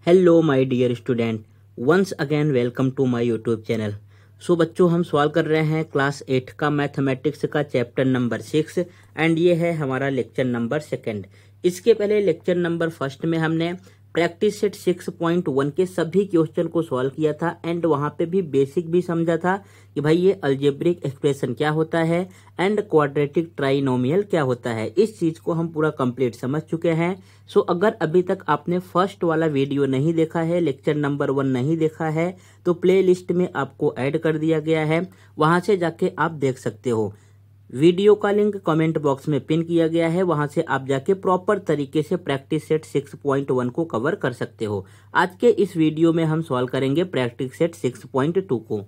Hello my dear student, once again welcome to my YouTube channel. So बच्चों, हम solve कर रहे हैं क्लास 8 का मैथमेटिक्स का चैप्टर नंबर 6 एंड ये है हमारा लेक्चर नंबर 2। इसके पहले लेक्चर नंबर 1 में हमने प्रैक्टिस सेट 6.1 के सभी क्वेश्चन को सॉल्व किया था एंड वहां पे भी बेसिक भी समझा था कि भाई ये अलजेब्रिक एक्सप्रेशन क्या होता है एंड क्वाड्रेटिक ट्राइनोमियल क्या होता है। इस चीज को हम पूरा कंप्लीट समझ चुके हैं। सो अगर अभी तक आपने फर्स्ट वाला वीडियो नहीं देखा है, लेक्चर नंबर 1 नहीं देखा है, तो प्ले लिस्ट में आपको ऐड कर दिया गया है, वहां से जाके आप देख सकते हो। वीडियो का लिंक कमेंट बॉक्स में पिन किया गया है, वहां से आप जाके प्रॉपर तरीके से प्रैक्टिस सेट 6.1 को कवर कर सकते हो। आज के इस वीडियो में हम सॉल्व करेंगे प्रैक्टिस सेट 6.2 को।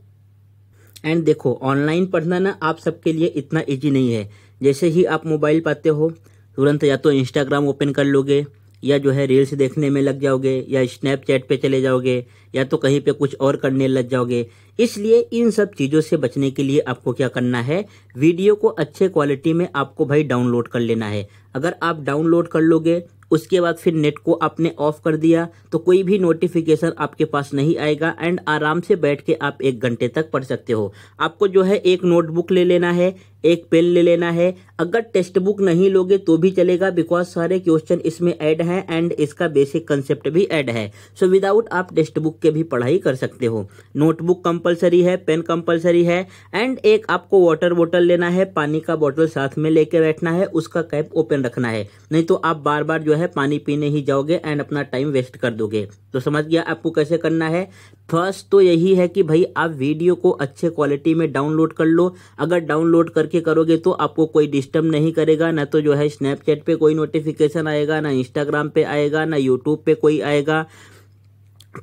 एंड देखो, ऑनलाइन पढ़ना ना आप सबके लिए इतना इजी नहीं है। जैसे ही आप मोबाइल पाते हो, तुरंत या तो इंस्टाग्राम ओपन कर लोगे, या जो है रील्स देखने में लग जाओगे, या स्नैपचैट पे चले जाओगे, या तो कहीं पे कुछ और करने लग जाओगे। इसलिए इन सब चीज़ों से बचने के लिए आपको क्या करना है, वीडियो को अच्छे क्वालिटी में आपको भाई डाउनलोड कर लेना है। अगर आप डाउनलोड कर लोगे, उसके बाद फिर नेट को आपने ऑफ कर दिया, तो कोई भी नोटिफिकेशन आपके पास नहीं आएगा एंड आराम से बैठ के आप 1 घंटे तक पढ़ सकते हो। आपको जो है एक नोटबुक ले लेना है, एक पेन ले लेना है। अगर टेक्स्ट बुक नहीं लोगे तो भी चलेगा, बिकॉज सारे क्वेश्चन इसमें ऐड हैं एंड इसका बेसिक कंसेप्ट भी ऐड है। सो विदाउट आप टेक्स्ट बुक के भी पढ़ाई कर सकते हो। नोटबुक कंपलसरी है, पेन कंपलसरी है एंड एक आपको वाटर बोतल लेना है, पानी का बोतल साथ में लेके बैठना है, उसका कैप ओपन रखना है, नहीं तो आप बार बार जो है पानी पीने ही जाओगे एंड अपना टाइम वेस्ट कर दोगे। तो समझ गया आपको कैसे करना है। फर्स्ट तो यही है कि भाई आप वीडियो को अच्छे क्वालिटी में डाउनलोड कर लो। अगर डाउनलोड करके करोगे तो आपको कोई डिस्टर्ब नहीं करेगा, ना तो जो है स्नैपचैट पे कोई नोटिफिकेशन आएगा, ना इंस्टाग्राम पे आएगा, ना यूट्यूब पे कोई आएगा।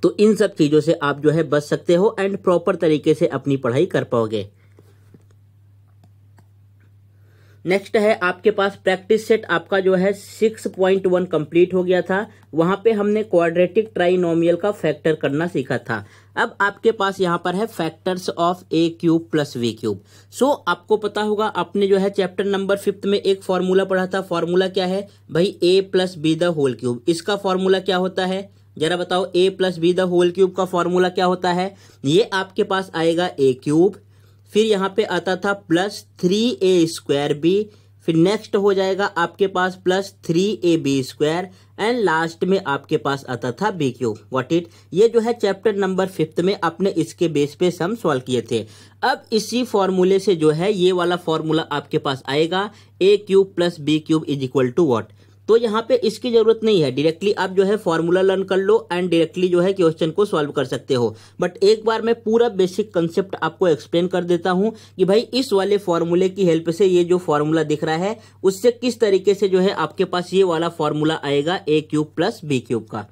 तो इन सब चीजों से आप जो है बच सकते हो एंड प्रॉपर तरीके से अपनी पढ़ाई कर पाओगे। नेक्स्ट है आपके पास प्रैक्टिस सेट आपका जो है 6.1 कंप्लीट हो गया था। वहां पे हमने क्वाड्रेटिक ट्राइनोमियल का फैक्टर करना सीखा था। अब आपके पास यहाँ पर है factors of a cube plus b cube. So आपको पता होगा, आपने जो है चैप्टर नंबर 5 में एक फॉर्मूला पढ़ा था। फॉर्मूला क्या है भाई, a plus b the whole cube. इसका फॉर्मूला क्या होता है जरा बताओ, a plus b the whole cube का फॉर्मूला क्या होता है। ये आपके पास आएगा ए क्यूब, फिर यहाँ पे आता था प्लस 3a स्क्वायर बी, फिर नेक्स्ट हो जाएगा आपके पास plus 3ab square and last में आपके पास आता था बी क्यूब। व्हाट इट, ये जो है चैप्टर नंबर 5 में आपने इसके बेस पे सम सॉल्व किए थे। अब इसी फॉर्मूले से जो है ये वाला फॉर्मूला आपके पास आएगा, a cube plus B cube is equal to what. तो यहाँ पे इसकी जरूरत नहीं है, डायरेक्टली आप जो है फॉर्मूला लर्न कर लो एंड डायरेक्टली जो है क्वेश्चन को सॉल्व कर सकते हो। बट एक बार मैं पूरा बेसिक कंसेप्ट आपको एक्सप्लेन कर देता हूँ कि भाई इस वाले फॉर्मूले की हेल्प से ये जो फॉर्मूला दिख रहा है उससे किस तरीके से जो है आपके पास ये वाला फॉर्मूला आएगा a cube plus B cube का।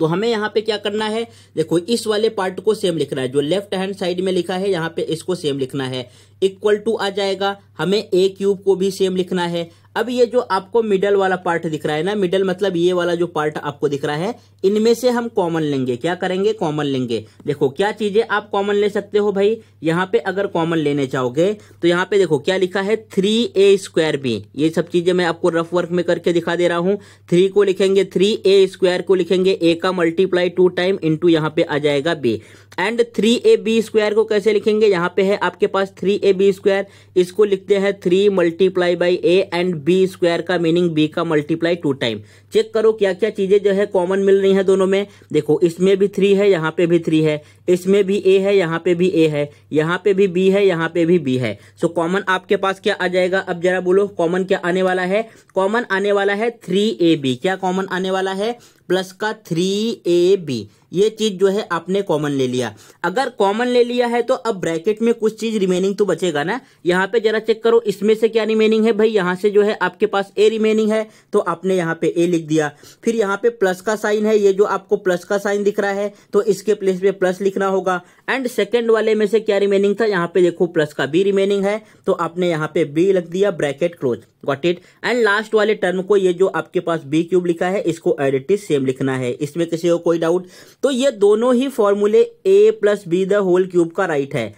तो हमें यहाँ पे क्या करना है, देखो इस वाले पार्ट को सेम लिखना है, जो लेफ्ट हैंड साइड में लिखा है यहाँ पे इसको सेम लिखना है। इक्वल टू आ जाएगा, हमें ए क्यूब को भी सेम लिखना है। अब ये जो आपको मिडल वाला पार्ट दिख रहा है ना, मिडल मतलब ये वाला जो पार्ट आपको दिख रहा है, इनमें से हम कॉमन लेंगे। क्या करेंगे, कॉमन लेंगे। देखो क्या चीजें आप कॉमन ले सकते हो भाई, यहाँ पे अगर कॉमन लेने चाहोगे तो यहाँ पे देखो क्या लिखा है, 3a स्क्वायर बी। ये सब चीजें मैं आपको रफ वर्क में करके दिखा दे रहा हूँ। 3 को लिखेंगे, 3a स्क्वायर को लिखेंगे, a का मल्टीप्लाई 2 टाइम इंटू यहाँ पे आ जाएगा b। एंड 3ab स्क्वायर को कैसे लिखेंगे, यहाँ पे है आपके पास 3ab स्क्वायर, इसको लिखते हैं 3 multiply by a and b square का मीनिंग b का मल्टीप्लाई 2 टाइम। चेक करो क्या क्या चीजें जो है कॉमन मिल रही हैं दोनों में। देखो इसमें भी 3 है, यहाँ पे भी 3 है, इसमें भी a है, यहाँ पे भी a है, यहाँ पे भी b है, यहाँ पे भी b है। सो कॉमन आपके पास क्या आ जाएगा, अब जरा बोलो कॉमन क्या आने वाला है। कॉमन आने वाला है 3ab। क्या कॉमन आने वाला है, प्लस का 3ab। ये चीज जो है आपने कॉमन ले लिया। अगर कॉमन ले लिया है तो अब ब्रैकेट में कुछ चीज रिमेनिंग तो बचेगा ना। यहाँ पे जरा चेक करो, इसमें से क्या रिमेनिंग है भाई, यहाँ से जो है आपके पास a रिमेनिंग है, तो आपने यहाँ पे a लिख दिया। फिर यहाँ पे प्लस का साइन है, ये जो आपको प्लस का साइन दिख रहा है तो इसके प्लेस पे प्लस लिखना होगा। एंड सेकंड वाले में से क्या रिमेनिंग था, यहाँ पे देखो प्लस का b रिमेनिंग है, तो आपने यहाँ पे b लिख दिया, bracket close. Got it. And last वाले टर्म को, ये जो आपके पास बी क्यूब लिखा है, इसको एज इट इज सेम लिखना है। इसमें किसी को कोई डाउट, तो ये दोनों ही फॉर्मूले a plus b the whole cube का राइट है।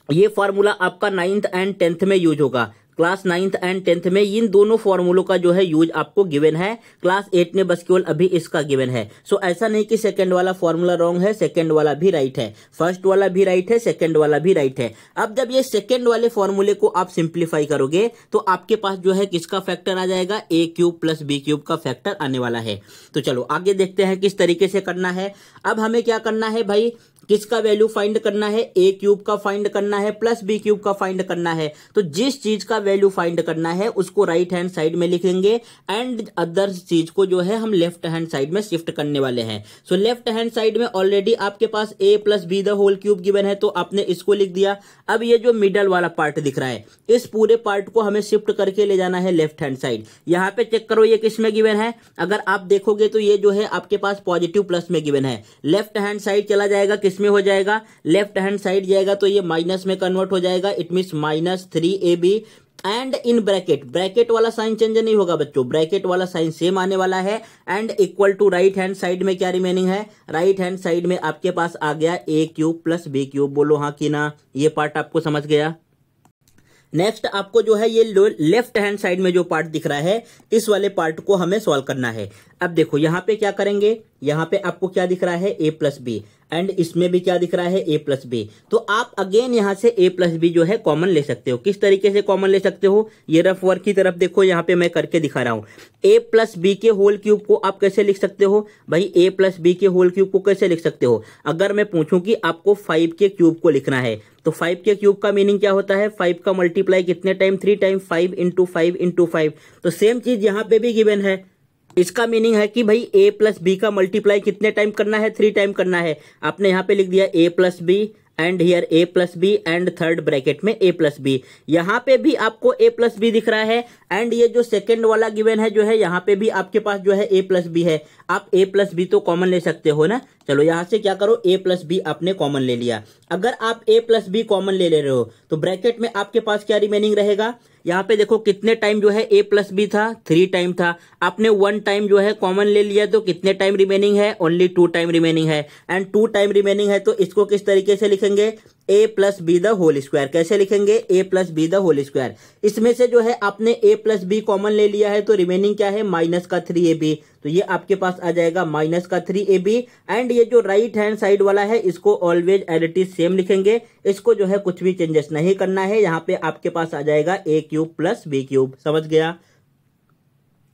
ये फॉर्मूला आपका 9th एंड 10th में यूज होगा। क्लास 9th एंड 10th में इन दोनों फॉर्मूलों का जो है यूज आपको गिवन है। क्लास 8 में बस केवल अभी इसका गिवन है। सो ऐसा नहीं कि सेकंड वाला फॉर्मूला रॉन्ग है, सेकंड वाला भी राइट है, फर्स्ट वाला भी राइट है, सेकंड वाला भी राइट है। अब जब ये सेकंड वाले फॉर्मूले को आप सिंप्लीफाई करोगे तो आपके पास जो है किसका फैक्टर आ जाएगा, ए क्यूब प्लस बी क्यूब का फैक्टर आने वाला है। तो चलो आगे देखते हैं किस तरीके से करना है। अब हमें क्या करना है भाई, किसका वैल्यू फाइंड करना है, ए क्यूब का फाइंड करना है प्लस बी क्यूब का फाइंड करना है। तो जिस चीज का वैल्यू फाइंड करना है उसको राइट हैंड साइड में लिखेंगे एंड अदर चीज को जो है हम लेफ्ट हैंड साइड में शिफ्ट करने वाले हैं। सो लेफ्ट हैंड साइड में ऑलरेडी आपके पास a plus b the whole cube given है तो आपने इसको लिख दिया। अब ये जो मिडल वाला पार्ट दिख रहा है इस पूरे पार्ट को हमें शिफ्ट करके ले जाना है लेफ्ट हैंड साइड। यहाँ पे चेक करो ये किस में गिवन है, अगर आप देखोगे तो ये जो है आपके पास पॉजिटिव प्लस में गिवन है। लेफ्ट हैंड साइड चला जाएगा किस में हो जाएगा, लेफ्ट हैंड साइड जाएगा तो ये माइनस में कन्वर्ट हो जाएगा। It means -3ab and in bracket, bracket वाला साइन चेंज नहीं होगा बच्चों, ब्रैकेट वाला साइन सेम आने वाला है and equal to right hand side में क्या रिमेनिंग है, राइट हैंड साइड में आपके पास आ गया ए क्यूब प्लस बी क्यूब। बोलो हाँ कि ना, ये पार्ट आपको समझ गया। नेक्स्ट आपको जो है ये लेफ्ट हैंड साइड में जो पार्ट दिख रहा है इस वाले पार्ट को हमें सॉल्व करना है। अब देखो यहाँ पे क्या करेंगे, यहाँ पे आपको क्या दिख रहा है, ए प्लस बी एंड इसमें भी क्या दिख रहा है, ए प्लस बी। तो आप अगेन यहाँ से ए प्लस बी जो है कॉमन ले सकते हो। किस तरीके से कॉमन ले सकते हो, ये रफ वर्क की तरफ देखो, यहाँ पे मैं करके दिखा रहा हूँ। ए प्लस बी के होल क्यूब को आप कैसे लिख सकते हो भाई, ए प्लस बी के होल क्यूब को कैसे लिख सकते हो। अगर मैं पूछूं कि आपको 5 के क्यूब को लिखना है तो 5 के क्यूब का मीनिंग क्या होता है, 5 का मल्टीप्लाई कितने टाइम, 3 टाइम, 5 इंटू 5 इंटू 5। तो सेम चीज यहाँ पे भी गिवन है। इसका मीनिंग है कि भाई a प्लस बी का मल्टीप्लाई कितने टाइम करना है, 3 टाइम करना है। आपने यहाँ पे लिख दिया a plus b and here a plus b and third bracket में a प्लस बी। यहाँ पे भी आपको a प्लस बी दिख रहा है एंड ये जो सेकंड वाला गिवन है जो है यहाँ पे भी आपके पास जो है a प्लस बी है। आप a प्लस बी तो कॉमन ले सकते हो ना। चलो यहाँ से क्या करो, a प्लस बी आपने कॉमन ले लिया। अगर आप a प्लस बी कॉमन ले रहे हो तो ब्रैकेट में आपके पास क्या रिमेनिंग रहेगा, यहाँ पे देखो कितने टाइम जो है a प्लस बी था, 3 टाइम था। आपने 1 टाइम जो है कॉमन ले लिया तो कितने टाइम रिमेनिंग है, ओनली 2 टाइम रिमेनिंग है एंड 2 टाइम रिमेनिंग है। तो इसको किस तरीके से लिखेंगे, a plus b the whole square. कैसे लिखेंगे, a plus b the whole square. इसमें से जो है आपने a प्लस बी कॉमन ले लिया है तो रिमेनिंग क्या है, माइनस का 3ab। तो ये आपके पास आ जाएगा माइनस का 3ab एंड ये जो राइट हैंड साइड वाला है इसको always as it is same लिखेंगे। इसको जो है कुछ भी चेंजेस नहीं करना है। यहाँ पे आपके पास आ जाएगा a cube plus B cube. समझ गया।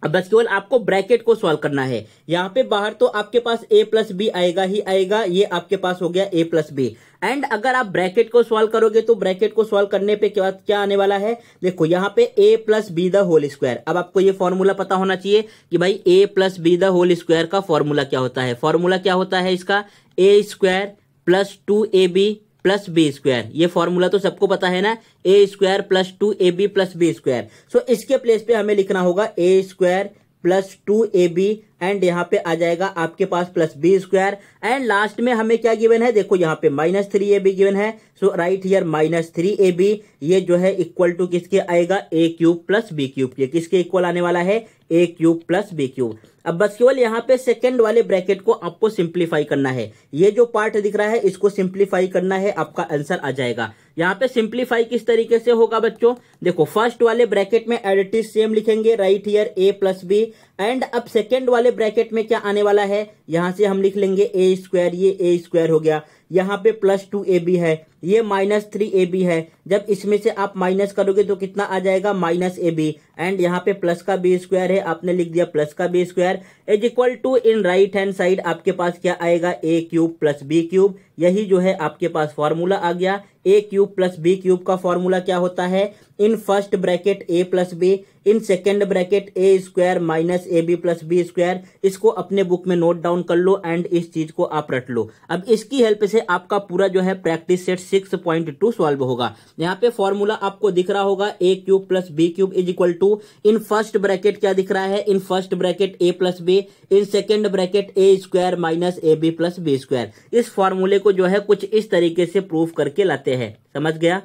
अब बस केवल आपको ब्रैकेट को सॉल्व करना है। यहाँ पे बाहर तो आपके पास a प्लस बी आएगा ही आएगा, ये आपके पास हो गया a प्लस बी। एंड अगर आप ब्रैकेट को सॉल्व करोगे तो ब्रैकेट को सॉल्व करने पे क्या आने वाला है, देखो यहाँ पे a plus b the whole square. अब आपको ये फॉर्मूला पता होना चाहिए कि भाई a plus b the whole square का फॉर्मूला क्या होता है। फॉर्मूला क्या होता है इसका, a square plus 2ab plus b square. ये फॉर्मूला तो सबको पता है ना, a square plus 2ab plus b square. So इसके प्लेस पे हमें लिखना होगा ए स्क्वायर प्लस 2ab एंड यहाँ पे आ जाएगा आपके पास plus b square and last में हमें क्या गिवन है, देखो यहाँ पे -3ab गिवन है। सो राइट हियर -3ab, ये जो है इक्वल टू किसके आएगा, a cube plus B cube. ये किसके इक्वल आने वाला है, a cube plus B cube. अब बस केवल यहाँ पे सेकंड वाले ब्रैकेट को आपको सिंप्लीफाई करना है। ये जो पार्ट दिख रहा है इसको सिंप्लीफाई करना है, आपका आंसर आ जाएगा। यहाँ पे सिंप्लीफाई किस तरीके से होगा बच्चों, देखो फर्स्ट वाले ब्रैकेट में एज इट इज सेम लिखेंगे, right here a plus b and अब सेकंड वाले ब्रैकेट में क्या आने वाला है, यहाँ से हम लिख लेंगे a स्क्वायर, ये a स्क्वायर हो गया। यहाँ पे प्लस 2ab है, ये -3ab है। जब इसमें से आप माइनस करोगे तो कितना आ जाएगा, -ab एंड यहाँ पे प्लस का बी स्क्वायर है, आपने लिख दिया प्लस का b square is equal to in right hand side आपके पास क्या आएगा, a क्यूब प्लस बी क्यूब। यही जो है आपके पास फॉर्मूला आ गया। a cube plus B cube का फॉर्मूला क्या होता है, in first bracket a plus b, in second bracket a square minus ab plus b square. इसको अपने बुक में नोट डाउन कर लो एंड इस चीज को आप रट लो। अब इसकी हेल्प से आपका पूरा जो है प्रैक्टिस सेट 6.2 सॉल्व होगा। यहाँ पे फॉर्मूला आपको दिख रहा होगा, a cube plus B cube is equal to, in first bracket क्या दिख रहा है, in first bracket a plus b, in second bracket a square minus ab plus b square. इस फॉर्मूले को जो है कुछ इस तरीके से प्रूव करके लाते हैं। समझ गया,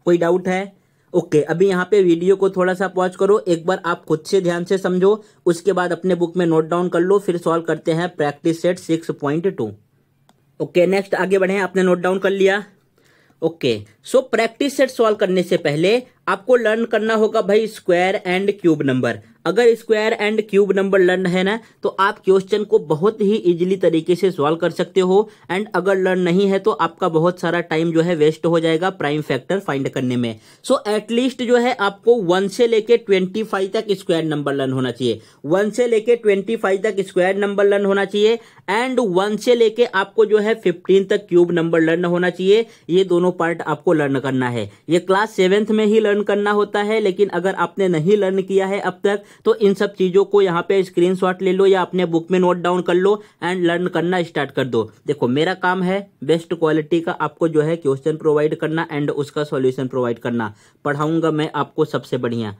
कोई डाउट है? ओके, अभी यहाँ पे वीडियो को थोड़ा सा पॉज करो, एक बार आप खुद से ध्यान से समझो, उसके बाद अपने बुक में नोट डाउन कर लो, फिर सॉल्व करते हैं प्रैक्टिस सेट 6.2। ओके, नेक्स्ट आगे बढ़े, आपने नोट डाउन कर लिया। Okay, so practice set solve करने से पहले आपको लर्न करना होगा भाई स्क्वायर एंड क्यूब नंबर। अगर square and cube number learn है ना तो आप क्वेश्चन को बहुत ही इजीली तरीके से सॉल्व कर सकते हो। एंड अगर लर्न नहीं है तो आपका बहुत सारा टाइम जो है वेस्ट हो जाएगा प्राइम फैक्टर फाइंड करने में। सो एटलीस्ट जो है आपको 1 से लेके 25 तक स्क्वायर नंबर लर्न होना चाहिए। 1 से लेके 25 तक स्क्वायर नंबर लर्न होना चाहिए एंड 1 से लेके आपको जो है 15 तक क्यूब नंबर लर्न होना चाहिए। ये दोनों पार्ट आपको लर्न करना है। ये क्लास 7th में ही लर्न करना होता है, लेकिन अगर आपने नहीं लर्न किया है अब तक तो इन सब चीजों को यहाँ पे स्क्रीनशॉट ले लो या अपने बुक में नोट डाउन कर लो एंड लर्न करना स्टार्ट कर दो। देखो मेरा काम है बेस्ट क्वालिटी का आपको जो है क्वेश्चन प्रोवाइड करना एंड उसका सॉल्यूशन प्रोवाइड करना। पढ़ाऊंगा मैं आपको सबसे बढ़िया।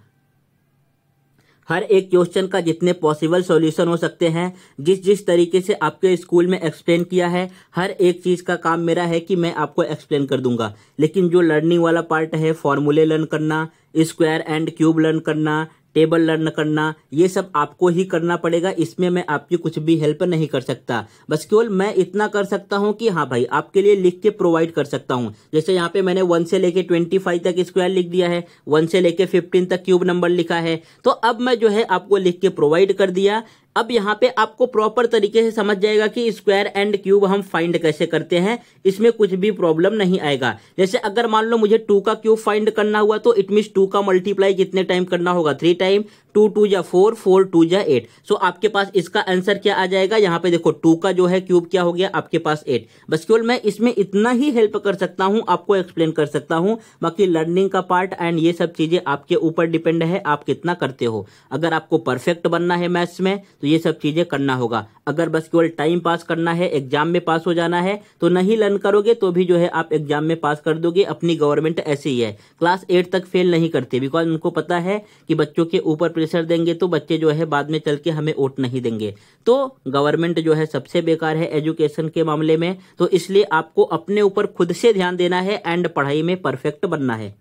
हर एक क्वेश्चन का जितने पॉसिबल सॉल्यूशन हो सकते हैं, जिस जिस तरीके से आपके स्कूल में एक्सप्लेन किया है, हर एक चीज का काम मेरा है कि मैं आपको एक्सप्लेन कर दूंगा। लेकिन जो लर्निंग वाला पार्ट है, फॉर्मूले लर्न करना, स्क्वायर एंड क्यूब लर्न करना, टेबल लर्न करना, ये सब आपको ही करना पड़ेगा। इसमें मैं आपकी कुछ भी हेल्प नहीं कर सकता। बस केवल मैं इतना कर सकता हूं कि हाँ भाई आपके लिए लिख के प्रोवाइड कर सकता हूं। जैसे यहाँ पे मैंने 1 से लेके 25 तक स्क्वायर लिख दिया है, 1 से लेके 15 तक क्यूब नंबर लिखा है। तो अब मैं जो है आपको लिख के प्रोवाइड कर दिया। अब यहाँ पे आपको प्रॉपर तरीके से समझ जाएगा कि स्क्वायर एंड क्यूब हम फाइंड कैसे करते हैं। इसमें कुछ भी प्रॉब्लम नहीं आएगा। जैसे अगर मान लो मुझे 2 का क्यूब फाइंड करना हुआ तो इट मींस 2 का मल्टीप्लाई कितने टाइम करना होगा, 3 टाइम। 2 2 जा 4, 4 2 जा 8। सो आपके पास इसका आंसर क्या आ जाएगा, यहाँ पे देखो 2 का जो है क्यूब क्या हो गया आपके पास 8। बस केवल मैं इसमें इतना ही हेल्प कर सकता हूँ, आपको एक्सप्लेन कर सकता हूँ। बाकी लर्निंग का पार्ट एंड ये सब चीजें आपके ऊपर डिपेंड है, आप कितना करते हो। अगर आपको परफेक्ट बनना है मैथ्स में तो ये सब चीजें करना होगा। अगर बस केवल टाइम पास करना है, एग्जाम में पास हो जाना है, तो नहीं लर्न करोगे तो भी जो है आप एग्जाम में पास कर दोगे। अपनी गवर्नमेंट ऐसी ही है, क्लास 8 तक फेल नहीं करते, बिकॉज उनको पता है कि बच्चों के ऊपर प्रेशर देंगे तो बच्चे जो है बाद में चल के हमें वोट नहीं देंगे। तो गवर्नमेंट जो है सबसे बेकार है एजुकेशन के मामले में। तो इसलिए आपको अपने ऊपर खुद से ध्यान देना है एंड पढ़ाई में परफेक्ट बनना है।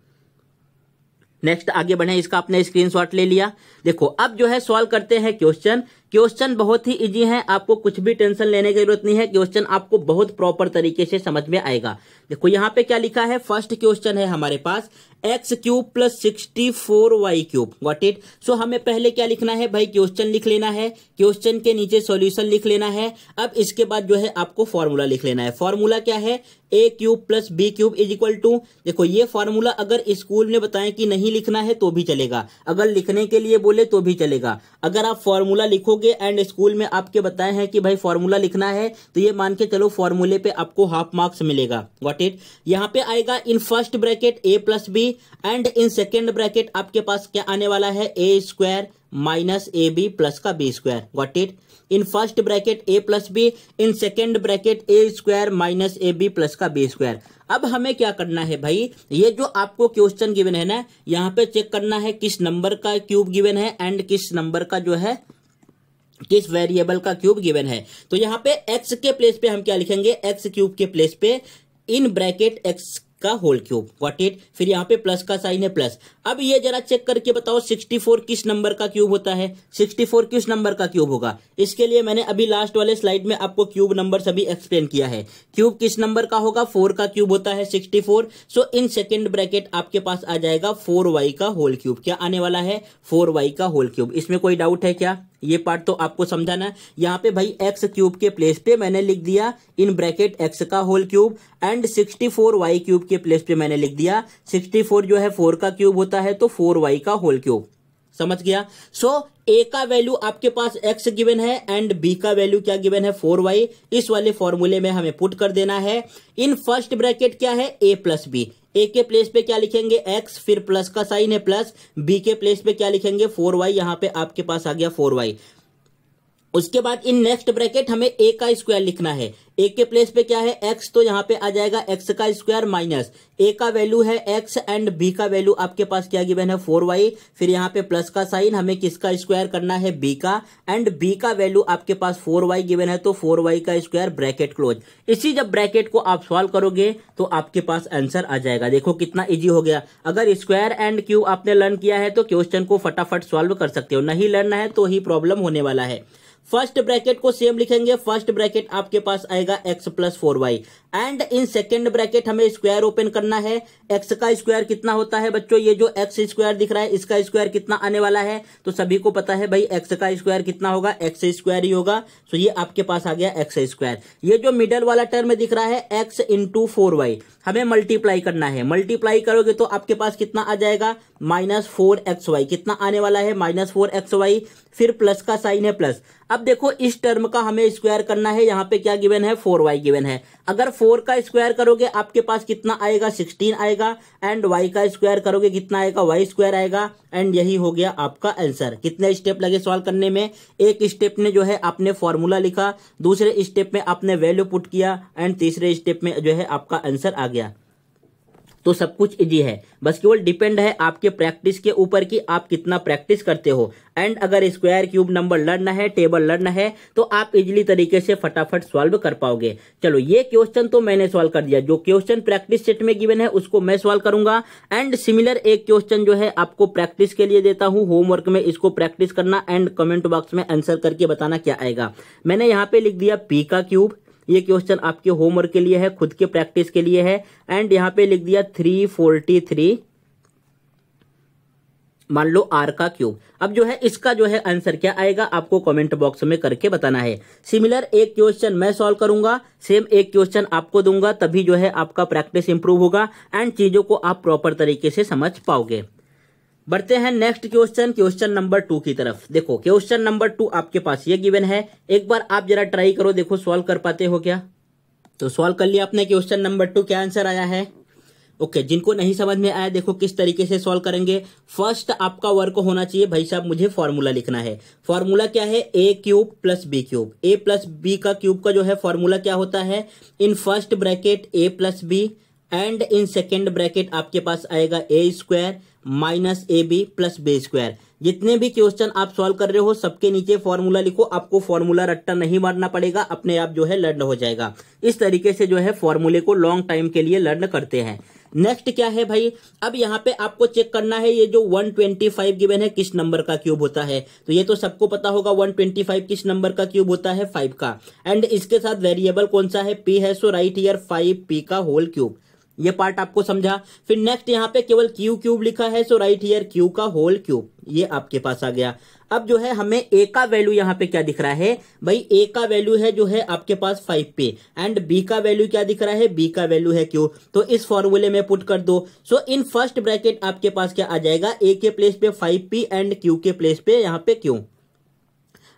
नेक्स्ट आगे बढ़े, इसका आपने स्क्रीनशॉट ले लिया। देखो अब जो है सॉल्व करते हैं क्वेश्चन। क्वेश्चन बहुत ही इजी है, आपको कुछ भी टेंशन लेने की जरूरत नहीं है। क्वेश्चन आपको बहुत प्रॉपर तरीके से समझ में आएगा। देखो यहाँ पे क्या लिखा है, फर्स्ट क्वेश्चन है हमारे पास x cube plus 64y cube. Got it. So हमें पहले क्या लिखना है भाई, क्वेश्चन लिख लेना है, क्वेश्चन के नीचे सॉल्यूशन लिख लेना है। अब इसके बाद जो है आपको फॉर्मूला लिख लेना है। फॉर्मूला क्या है, a cube plus b cube is equal to. देखो ये फॉर्मूला अगर स्कूल में बताएं कि नहीं लिखना है तो भी चलेगा, अगर लिखने के लिए बोले तो भी चलेगा। अगर आप फॉर्मूला लिखोगे एंड स्कूल में आपके बताए हैं कि भाई फॉर्मूला लिखना है तो ये मान के चलो फॉर्मूले पे आपको हाफ मार्क्स मिलेगा। Got it. यहाँ पे आएगा in first bracket a plus b and in second bracket आपके पास क्या आने वाला है, a square minus a b plus का b square. Got it. In first bracket a plus b, in second bracket a square minus a b plus का b square. अब हमें क्या करना है भाई, ये जो आपको क्वेश्चन गिवन है ना, यहाँ पे चेक करना है किस नंबर का क्यूब गिवन है एंड किस नंबर का जो है किस वेरिएबल का क्यूब गिवन है। तो यहाँ पे x के प्लेस पे हम क्या लिखेंगे, x क्यूब के प्लेस पे इन ब्रैकेट x का होल क्यूब। Got it. फिर यहाँ पे प्लस का साइन है प्लस। अब ये जरा चेक करके बताओ 64 किस नंबर का क्यूब होता है, 64 किस नंबर का क्यूब होगा। इसके लिए मैंने अभी लास्ट वाले स्लाइड में आपको क्यूब नंबर सभी एक्सप्लेन किया है। क्यूब किस नंबर का होगा, 4 का क्यूब होता है 64। सो इन सेकेंड ब्रैकेट आपके पास आ जाएगा 4y का होल क्यूब। क्या आने वाला है, 4y का होल क्यूब। इसमें कोई डाउट है क्या, ये पार्ट तो आपको समझाना। यहाँ पे भाई x क्यूब के प्लेस पे मैंने लिख दिया इन ब्रैकेट x का whole cube and 64y cube के प्लेस पे मैंने लिख दिया 64 जो है 4 का क्यूब होता है तो 4y का होल क्यूब। समझ गया। सो a का वैल्यू आपके पास x गिवन है एंड b का वैल्यू क्या गिवन है, 4y। इस वाले फॉर्मूले में हमें पुट कर देना है। इन फर्स्ट ब्रैकेट क्या है, a प्लस बी। a के प्लेस पे क्या लिखेंगे x, फिर प्लस का साइन है प्लस, b के प्लेस पे क्या लिखेंगे 4y। यहां पे आपके पास आ गया 4y। उसके बाद इन नेक्स्ट ब्रैकेट हमें a का स्क्वायर लिखना है। a के प्लेस पे क्या है x, तो यहाँ पे आ जाएगा x का स्क्वायर माइनस a का वैल्यू है x एंड b का वैल्यू आपके पास क्या गिवन है 4y। फिर यहाँ पे प्लस का साइन, हमें किसका स्क्वायर करना है, b का, एंड b का वैल्यू आपके पास 4y गिवन है तो 4y का स्क्वायर ब्रैकेट क्लोज। इसी जब ब्रैकेट को आप सॉल्व करोगे तो आपके पास आंसर आ जाएगा। देखो कितना इजी हो गया। अगर स्क्वायर एंड क्यूब आपने लर्न किया है तो क्वेश्चन को फटाफट सॉल्व कर सकते हो, नहीं लर्न है तो ही प्रॉब्लम होने वाला है। फर्स्ट ब्रैकेट को सेम लिखेंगे, फर्स्ट ब्रैकेट आपके पास आएगा x plus 4y and in second bracket हमें स्क्वायर ओपन करना है। x का स्क्वायर कितना होता है बच्चों, ये जो x स्क्वायर दिख रहा है इसका स्क्वायर कितना आने वाला है, तो सभी को पता है भाई x का स्क्वायर कितना होगा, x स्क्वायर ही होगा। तो ये आपके पास आ गया x स्क्वायर। ये जो मिडल वाला टर्म दिख रहा है x इंटू 4y हमें मल्टीप्लाई करना है, मल्टीप्लाई करोगे तो आपके पास कितना आ जाएगा -4xy, कितना आने वाला है -4xy, फिर प्लस का साइन है प्लस। अब देखो इस टर्म का हमें स्क्वायर करना है, यहाँ पे क्या गिवन है 4y गिवन है। अगर 4 का स्क्वायर करोगे आपके पास कितना आएगा 16 आएगा एंड y का स्क्वायर करोगे कितना आएगा y स्क्वायर आएगा एंड यही हो गया आपका आंसर। कितने स्टेप लगे सॉल्व करने में, एक स्टेप में जो है आपने फॉर्मूला लिखा, दूसरे स्टेप में आपने वैल्यू पुट किया एंड तीसरे स्टेप में जो है आपका आंसर आ गया। तो सब कुछ इजी है, बस केवल डिपेंड है आपके प्रैक्टिस के ऊपर कि आप कितना प्रैक्टिस करते हो। एंड अगर स्क्वायर क्यूब नंबर लर्न है, टेबल लर्न है तो आप इजीली तरीके से फटाफट सॉल्व कर पाओगे। चलो ये क्वेश्चन तो मैंने सॉल्व कर दिया, जो क्वेश्चन प्रैक्टिस सेट में गिवन है उसको मैं सॉल्व करूंगा एंड सिमिलर एक क्वेश्चन जो है आपको प्रैक्टिस के लिए देता हूं, होमवर्क में इसको प्रैक्टिस करना एंड कमेंट बॉक्स में आंसर करके बताना क्या आएगा। मैंने यहाँ पे लिख दिया p का क्यूब, ये क्वेश्चन आपके होमवर्क के लिए है, खुद के प्रैक्टिस के लिए है एंड यहाँ पे लिख दिया 343 मान लो r का क्यूब। अब जो है इसका जो है आंसर क्या आएगा आपको कमेंट बॉक्स में करके बताना है। सिमिलर एक क्वेश्चन मैं सॉल्व करूंगा, सेम एक क्वेश्चन आपको दूंगा, तभी जो है आपका प्रैक्टिस इंप्रूव होगा एंड चीजों को आप प्रॉपर तरीके से समझ पाओगे। बढ़ते हैं नेक्स्ट क्वेश्चन, क्वेश्चन नंबर 2 की तरफ। देखो क्वेश्चन नंबर 2 आपके पास ये गिवन है, एक बार आप जरा ट्राई करो, देखो सॉल्व कर पाते हो क्या। तो सॉल्व कर लिया आपने क्वेश्चन नंबर 2, क्या आंसर आया है। ओके, जिनको नहीं समझ में आया देखो किस तरीके से सॉल्व करेंगे। फर्स्ट आपका वर्क होना चाहिए भाई साहब, मुझे फॉर्मूला लिखना है। फॉर्मूला क्या है, a cube plus b cube. a plus b का क्यूब का जो है फॉर्मूला क्या होता है, in first bracket a plus b and in second bracket आपके पास आएगा a square minus a b plus b square. जितने भी क्वेश्चन आप सॉल्व कर रहे हो सबके नीचे फॉर्मूला लिखो, आपको फॉर्मूला रट्टा नहीं मारना पड़ेगा, अपने आप जो है लर्न हो जाएगा। इस तरीके से जो है फॉर्मूले को लॉन्ग टाइम के लिए लर्न करते हैं। नेक्स्ट क्या है भाई, अब यहाँ पे आपको चेक करना है ये जो 125 गिवन है किस नंबर का क्यूब होता है। तो ये तो सबको पता होगा 125 किस नंबर का क्यूब होता है, 5 का। एंड इसके साथ वेरिएबल कौन सा है, p है, सो राइट हियर 5p का होल क्यूब। ये पार्ट आपको समझा। फिर नेक्स्ट यहाँ पे केवल क्यू क्यूब लिखा है, सो राइट हियर क्यू का होल क्यूब, ये आपके पास आ गया। अब जो है हमें ए का वैल्यू यहाँ पे क्या दिख रहा है भाई, ए का वैल्यू है जो है आपके पास 5p एंड बी का वैल्यू क्या दिख रहा है, बी का वैल्यू है क्यू। तो इस फॉर्मूले में पुट कर दो। सो इन फर्स्ट ब्रैकेट आपके पास क्या आ जाएगा, ए के प्लेस पे 5p एंड क्यू के प्लेस पे यहाँ पे Q.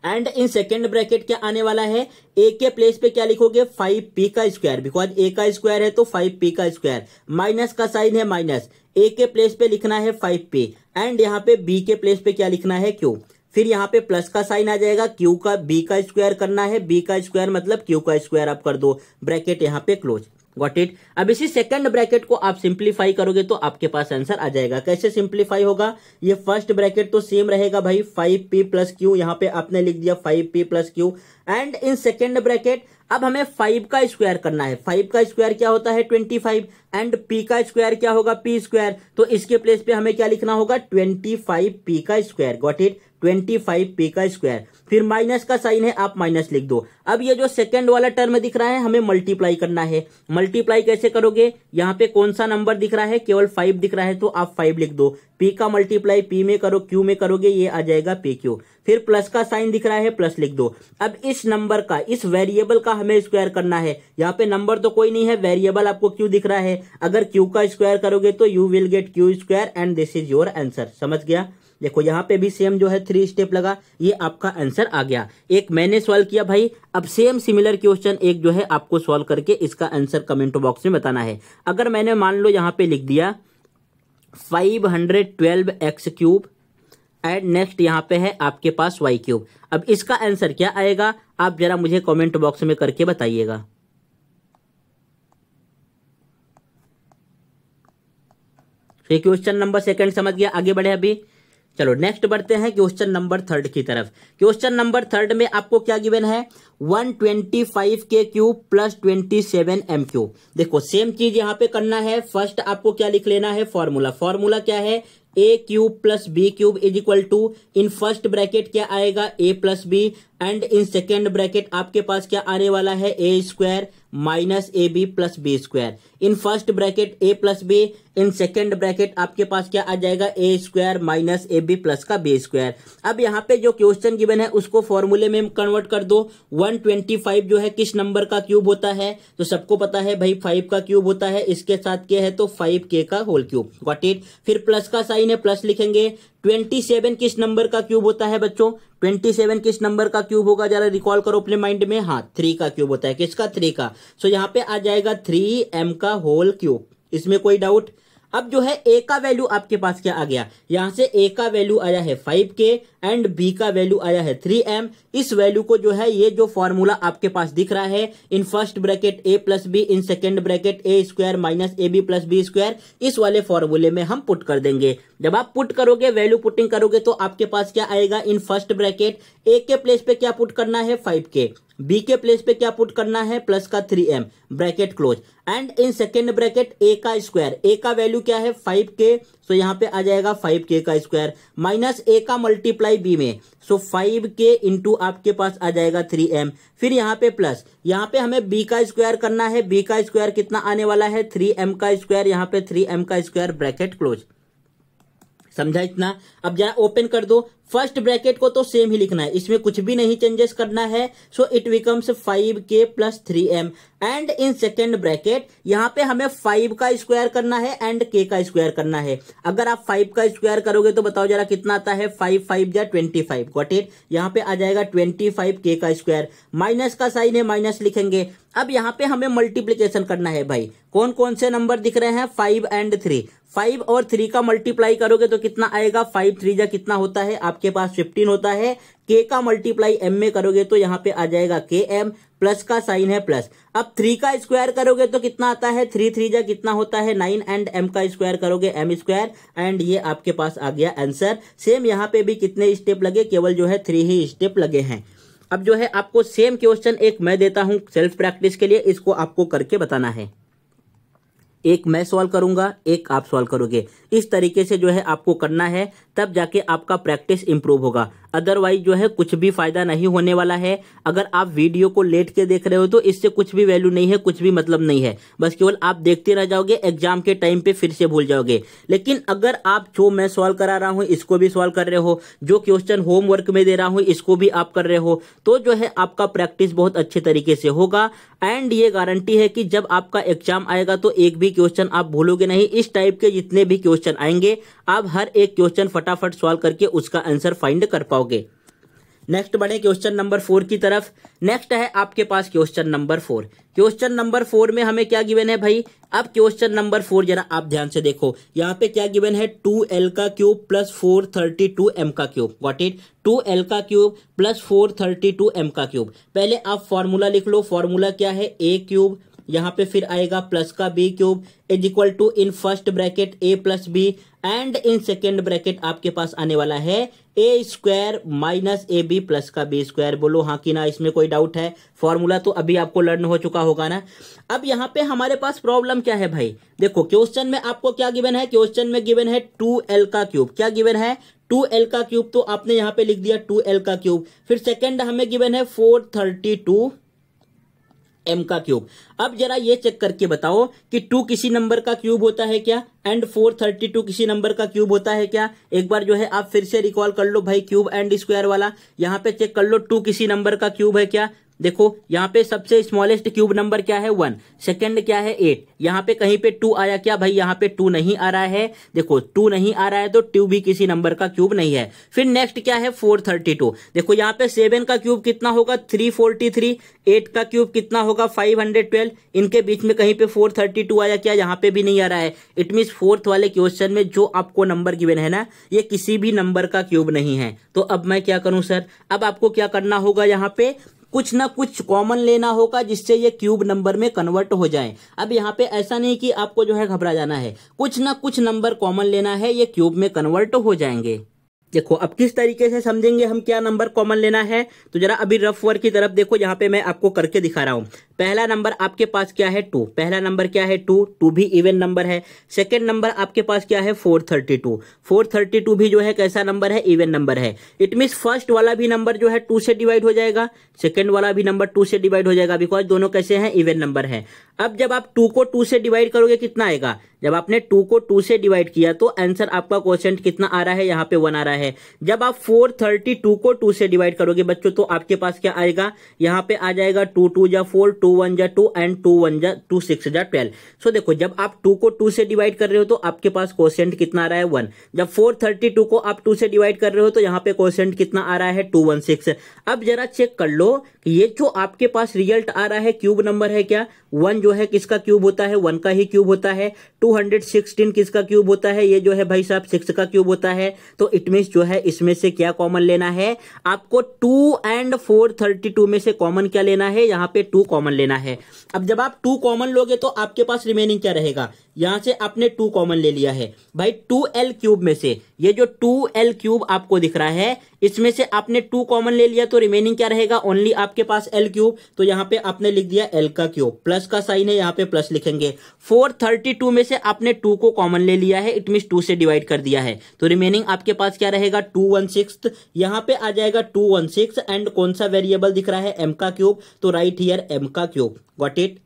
And in second bracket क्या आने वाला है, ए के प्लेस पे क्या लिखोगे 5p का स्क्वायर, बिकॉज ए का स्क्वायर है तो 5p का स्क्वायर, माइनस का साइन है माइनस, ए के प्लेस पे लिखना है 5p एंड यहाँ पे बी के प्लेस पे क्या लिखना है q। फिर यहाँ पे प्लस का साइन आ जाएगा, q का b का स्क्वायर करना है, b का स्क्वायर मतलब q का स्क्वायर आप कर दो, ब्रैकेट यहाँ पे क्लोज। Got it. अब इसी सेकंड ब्रैकेट को आप सिंप्लीफाई करोगे तो आपके पास आंसर आ जाएगा। कैसे सिंप्लीफाई होगा, ये फर्स्ट ब्रैकेट तो सेम रहेगा भाई, 5p प्लस क्यू, यहाँ पे आपने लिख दिया 5p plus Q and in second bracket अब हमें 5 का स्क्वायर करना है। 5 का स्क्वायर क्या होता है 25 एंड p का स्क्वायर क्या होगा p स्क्वायर, तो इसके प्लेस पे हमें क्या लिखना होगा 25p का स्क्वायर। गॉट इट, 25p का स्क्वायर। फिर माइनस का साइन है, आप माइनस लिख दो। अब ये जो सेकंड वाला टर्म दिख रहा है हमें मल्टीप्लाई करना है। मल्टीप्लाई कैसे करोगे, यहाँ पे कौन सा नंबर दिख रहा है, केवल 5 दिख रहा है तो आप 5 लिख दो। p का मल्टीप्लाई p में करो, q में करोगे ये आ जाएगा pq। फिर प्लस का साइन दिख रहा है, प्लस लिख दो। अब इस नंबर का, इस वेरिएबल का हमें स्क्वायर करना है। यहाँ पे नंबर तो कोई नहीं है, वेरिएबल आपको q दिख रहा है, अगर q का स्क्वायर करोगे तो you will get q square and this is your answer. समझ गया। देखो यहाँ पे भी सेम जो है 3 स्टेप लगा, ये आपका आंसर आ गया। एक मैंने सॉल्व किया भाई, अब सेम सिमिलर क्वेश्चन एक जो है आपको सॉल्व करके इसका आंसर कमेंट बॉक्स में बताना है। अगर मैंने मान लो यहाँ पे लिख दिया 512x क्यूब एंड नेक्स्ट यहाँ पे है आपके पास y क्यूब, अब इसका आंसर क्या आएगा आप जरा मुझे कमेंट बॉक्स में करके बताइएगा। ये क्वेश्चन नंबर सेकंड समझ गया, आगे बढ़े अभी। चलो नेक्स्ट बढ़ते हैं क्वेश्चन नंबर 3 की तरफ। क्वेश्चन नंबर 3 में आपको क्या गिवन है, 125 के क्यूब प्लस 27 m क्यूब। देखो सेम चीज यहाँ पे करना है। फर्स्ट आपको क्या लिख लेना है, फॉर्मूला। फॉर्मूला क्या है, a cube plus b cube is equal to, in first bracket क्या आएगा a plus b and in second bracket आपके पास क्या आने वाला है, a square minus a b plus b square. In first bracket a plus b, in second bracket आपके पास क्या आ जाएगा, a square minus a b plus का बी स्क्वायर। अब यहाँ पे जो क्वेश्चन गिवन है उसको फॉर्मूले में कन्वर्ट कर दो। 125 जो है किस नंबर का क्यूब होता है, तो सबको पता है भाई 5 का क्यूब होता है, इसके साथ क्या है तो 5k का होल क्यूब, गॉट इट। फिर प्लस का साइन है, प्लस लिखेंगे। 27 किस नंबर का क्यूब होता है बच्चों, 27 किस नंबर का क्यूब होगा, जरा रिकॉल करो अपने माइंड में। हाँ, 3 का क्यूब होता है, किसका, 3 का। सो यहाँ पे आ जाएगा 3m का होल क्यूब, इसमें कोई डाउट। अब जो है a का वैल्यू आपके पास क्या आ गया, यहां से a का वैल्यू आया है 5k एंड b का वैल्यू आया है 3m। इस वैल्यू को जो है, ये जो फॉर्मूला आपके पास दिख रहा है, in first bracket a plus b, in second bracket a square minus a b plus b square, इस वाले फॉर्मूले में हम पुट कर देंगे। जब आप पुट करोगे, वैल्यू पुटिंग करोगे, तो आपके पास क्या आएगा, इन फर्स्ट ब्रैकेट a के प्लेस पे क्या पुट करना है, 5k, b के प्लेस पे क्या पुट करना है, प्लस का 3m, bracket close. And in second bracket a का स्क्वायर, a का वैल्यू क्या है 5k, सो यहाँ पे आ जाएगा 5k का स्क्वायर, माइनस a का मल्टीप्लाई b में, सो 5k इंटू आपके पास आ जाएगा 3m। फिर यहाँ पे प्लस, यहाँ पे हमें b का स्क्वायर करना है, b का स्क्वायर कितना आने वाला है, 3m का स्क्वायर, यहाँ पे 3m का स्क्वायर, ब्रैकेट क्लोज। समझा इतना। अब जरा ओपन कर दो, फर्स्ट ब्रैकेट को तो सेम ही लिखना है, इसमें कुछ भी नहीं चेंजेस करना है। So it becomes 5k plus 3m। And in second bracket यहाँ पे हमें 5 का स्क्वायर करना है एंड k का स्क्वायर करना है। अगर आप 5 का स्क्वायर करोगे तो बताओ जरा कितना आता है, 5 5 जा 25, गॉट इट। यहाँ पे आ जाएगा 25k का स्क्वायर, माइनस का साइन है, माइनस लिखेंगे। अब यहाँ पे हमें मल्टीप्लीकेशन करना है भाई, कौन कौन से नंबर दिख रहे हैं, 5 एंड 3। 5 और 3 का मल्टीप्लाई करोगे तो कितना आएगा, 5 3 जा कितना होता है आपके पास 15 होता है। k का मल्टीप्लाई m में करोगे तो यहाँ पे आ जाएगा km, प्लस का साइन है प्लस। अब 3 का स्क्वायर करोगे तो कितना आता है, 3 3 जा कितना होता है 9, एंड m का स्क्वायर करोगे m स्क्वायर, एंड ये आपके पास आ गया आंसर। सेम यहाँ पे भी कितने स्टेप लगे, केवल जो है 3 ही स्टेप लगे हैं। अब जो है आपको सेम क्वेश्चन एक मैं देता हूं सेल्फ प्रैक्टिस के लिए, इसको आपको करके बताना है। एक मैं सॉल्व करूंगा, एक आप सॉल्व करोगे। इस तरीके से जो है आपको करना है, तब जाके आपका प्रैक्टिस इंप्रूव होगा। अदरवाइज जो है कुछ भी फायदा नहीं होने वाला है। अगर आप वीडियो को लेट के देख रहे हो तो इससे कुछ भी वैल्यू नहीं है, कुछ भी मतलब नहीं है, बस केवल आप देखते रह जाओगे, एग्जाम के टाइम पे फिर से भूल जाओगे। लेकिन अगर आप जो मैं सॉल्व करा रहा हूं इसको भी सॉल्व कर रहे हो, जो क्वेश्चन होमवर्क में दे रहा हूं इसको भी आप कर रहे हो, तो जो है आपका प्रैक्टिस बहुत अच्छे तरीके से होगा। एंड ये गारंटी है कि जब आपका एग्जाम आएगा तो एक भी क्वेश्चन आप भूलोगे नहीं। इस टाइप के जितने भी क्वेश्चन आएंगे, आप हर एक क्वेश्चन फटाफट सॉल्व करके उसका आंसर फाइंड कर पाओगे। नेक्स्ट बढ़े क्वेश्चन नंबर 4 की तरफ। नेक्स्ट है आपके पास क्वेश्चन नंबर 4। क्वेश्चन नंबर 4 में हमें क्या गिवन है भाई, अब क्वेश्चन नंबर 4 जरा आप ध्यान से देखो, यहाँ पे क्या गिवन है, 2l का क्यूब प्लस 432m का क्यूब, गॉट इट। 2l का क्यूब प्लस 432m का क्यूब। पहले आप फॉर्मूला लिख लो, फॉर्मूला क्या है, a क्यूब, यहाँ पे फिर आएगा प्लस का b cube is equal to, in first bracket a plus b, and in second bracket आपके पास आने वाला है a square minus a b plus का b स्क्वायर। बोलो हाँ कि ना, इसमें कोई डाउट है। फॉर्मूला तो अभी आपको लर्न हो चुका होगा ना। अब यहाँ पे हमारे पास प्रॉब्लम क्या है भाई, देखो क्वेश्चन में आपको क्या गिवन है, क्वेश्चन में गिवन है 2l का क्यूब। क्या गिवन है, 2l का क्यूब, तो आपने यहाँ पे लिख दिया 2l का क्यूब। फिर सेकेंड हमें गिवन है 432 m का क्यूब। अब जरा ये चेक करके बताओ कि 2 किसी नंबर का क्यूब होता है क्या, एंड 432 किसी नंबर का क्यूब होता है क्या। एक बार जो है आप फिर से रिकॉल कर लो भाई, क्यूब एंड स्क्वायर वाला। यहाँ पे चेक कर लो 2 किसी नंबर का क्यूब है क्या। देखो यहाँ पे सबसे स्मॉलेस्ट क्यूब नंबर क्या है, 1। सेकंड क्या है, 8। यहाँ पे कहीं पे 2 आया क्या भाई, यहाँ पे 2 नहीं आ रहा है। देखो 2 नहीं आ रहा है तो 2 भी किसी नंबर का क्यूब नहीं है। फिर नेक्स्ट क्या है, 432। देखो यहाँ पे 7 का क्यूब कितना होगा, 343। 8 का क्यूब कितना होगा, 512। इनके बीच में कहीं पे 432 आया क्या, यहाँ पे भी नहीं आ रहा है। इट मीन्स फोर्थ वाले क्वेश्चन में जो आपको नंबर गिवन है ना, ये किसी भी नंबर का क्यूब नहीं है। तो अब मैं क्या करूं सर, अब आपको क्या करना होगा, यहाँ पे कुछ ना कुछ कॉमन लेना होगा जिससे ये क्यूब नंबर में कन्वर्ट हो जाए। अब यहाँ पे ऐसा नहीं कि आपको जो है घबरा जाना है, कुछ ना कुछ नंबर कॉमन लेना है, ये क्यूब में कन्वर्ट हो जाएंगे। देखो अब किस तरीके से समझेंगे हम क्या नंबर कॉमन लेना है, तो जरा अभी रफ वर्क की तरफ देखो, यहाँ पे मैं आपको करके दिखा रहा हूँ। पहला नंबर आपके पास क्या है 2, पहला नंबर क्या है 2, 2 भी इवन नंबर है। सेकंड नंबर आपके पास क्या है 432, 432 भी जो है कैसा नंबर है, इवन नंबर है। इट मींस फर्स्ट वाला भी नंबर जो है 2 से डिवाइड हो जाएगा, सेकंड वाला भी नंबर 2 से डिवाइड हो जाएगा, बिकॉज दोनों कैसे हैं, इवन नंबर है। अब जब आप 2 को 2 से डिवाइड करोगे कितना आएगा, जब आपने 2 को 2 से डिवाइड किया तो आंसर आपका क्वोशिएंट कितना आ रहा है, यहाँ पे 1 आ रहा है। जब आप 432 को 2 से डिवाइड करोगे बच्चों तो आपके पास क्या आएगा, यहाँ पे आ जाएगा 2 2 जा 4, 2 1 जा 2 एंड 2 1 जा 2 6 जा 12। सो देखो जब आप 2 को 2 से डिवाइड कर रहे हो तो आपके पास क्वोशिएंट कितना आ रहा है 1। जब 432 को आप 2 से डिवाइड कर रहे हो तो यहाँ पे क्वोशिएंट कितना आ रहा है 216। अब जरा चेक कर लो कि ये जो आपके पास रिजल्ट आ रहा है क्यूब नंबर है क्या, 1 जो है किसका क्यूब होता है, 1 का ही क्यूब होता है। 216 किसका क्यूब होता है, ये जो है भाई साहब 6 का क्यूब होता है। तो इट मींस जो है इसमें से क्या कॉमन लेना है आपको, 2 एंड 432 में से कॉमन क्या लेना है, यहाँ पे 2 कॉमन लेना है। अब जब आप 2 कॉमन लोगे तो आपके पास रिमेनिंग क्या रहेगा, यहां से आपने 2 कॉमन ले लिया है भाई, 2l क्यूब में से ये जो 2l क्यूब आपको दिख रहा है इसमें से आपने 2 कॉमन ले लिया तो रिमेनिंग क्या रहेगा, ओनली आपके पास l क्यूब। तो यहां पे आपने लिख दिया l का क्यूब, प्लस का साइन है यहाँ पे प्लस लिखेंगे। 432 में से आपने 2 को कॉमन ले लिया है, इट मींस 2 से डिवाइड कर दिया है तो रिमेनिंग आपके पास क्या रहेगा 216। यहाँ पे आ जाएगा 216 एंड कौन सा वेरिएबल दिख रहा है m का क्यूब, तो राइट हियर m का क्यूब। गॉट इट,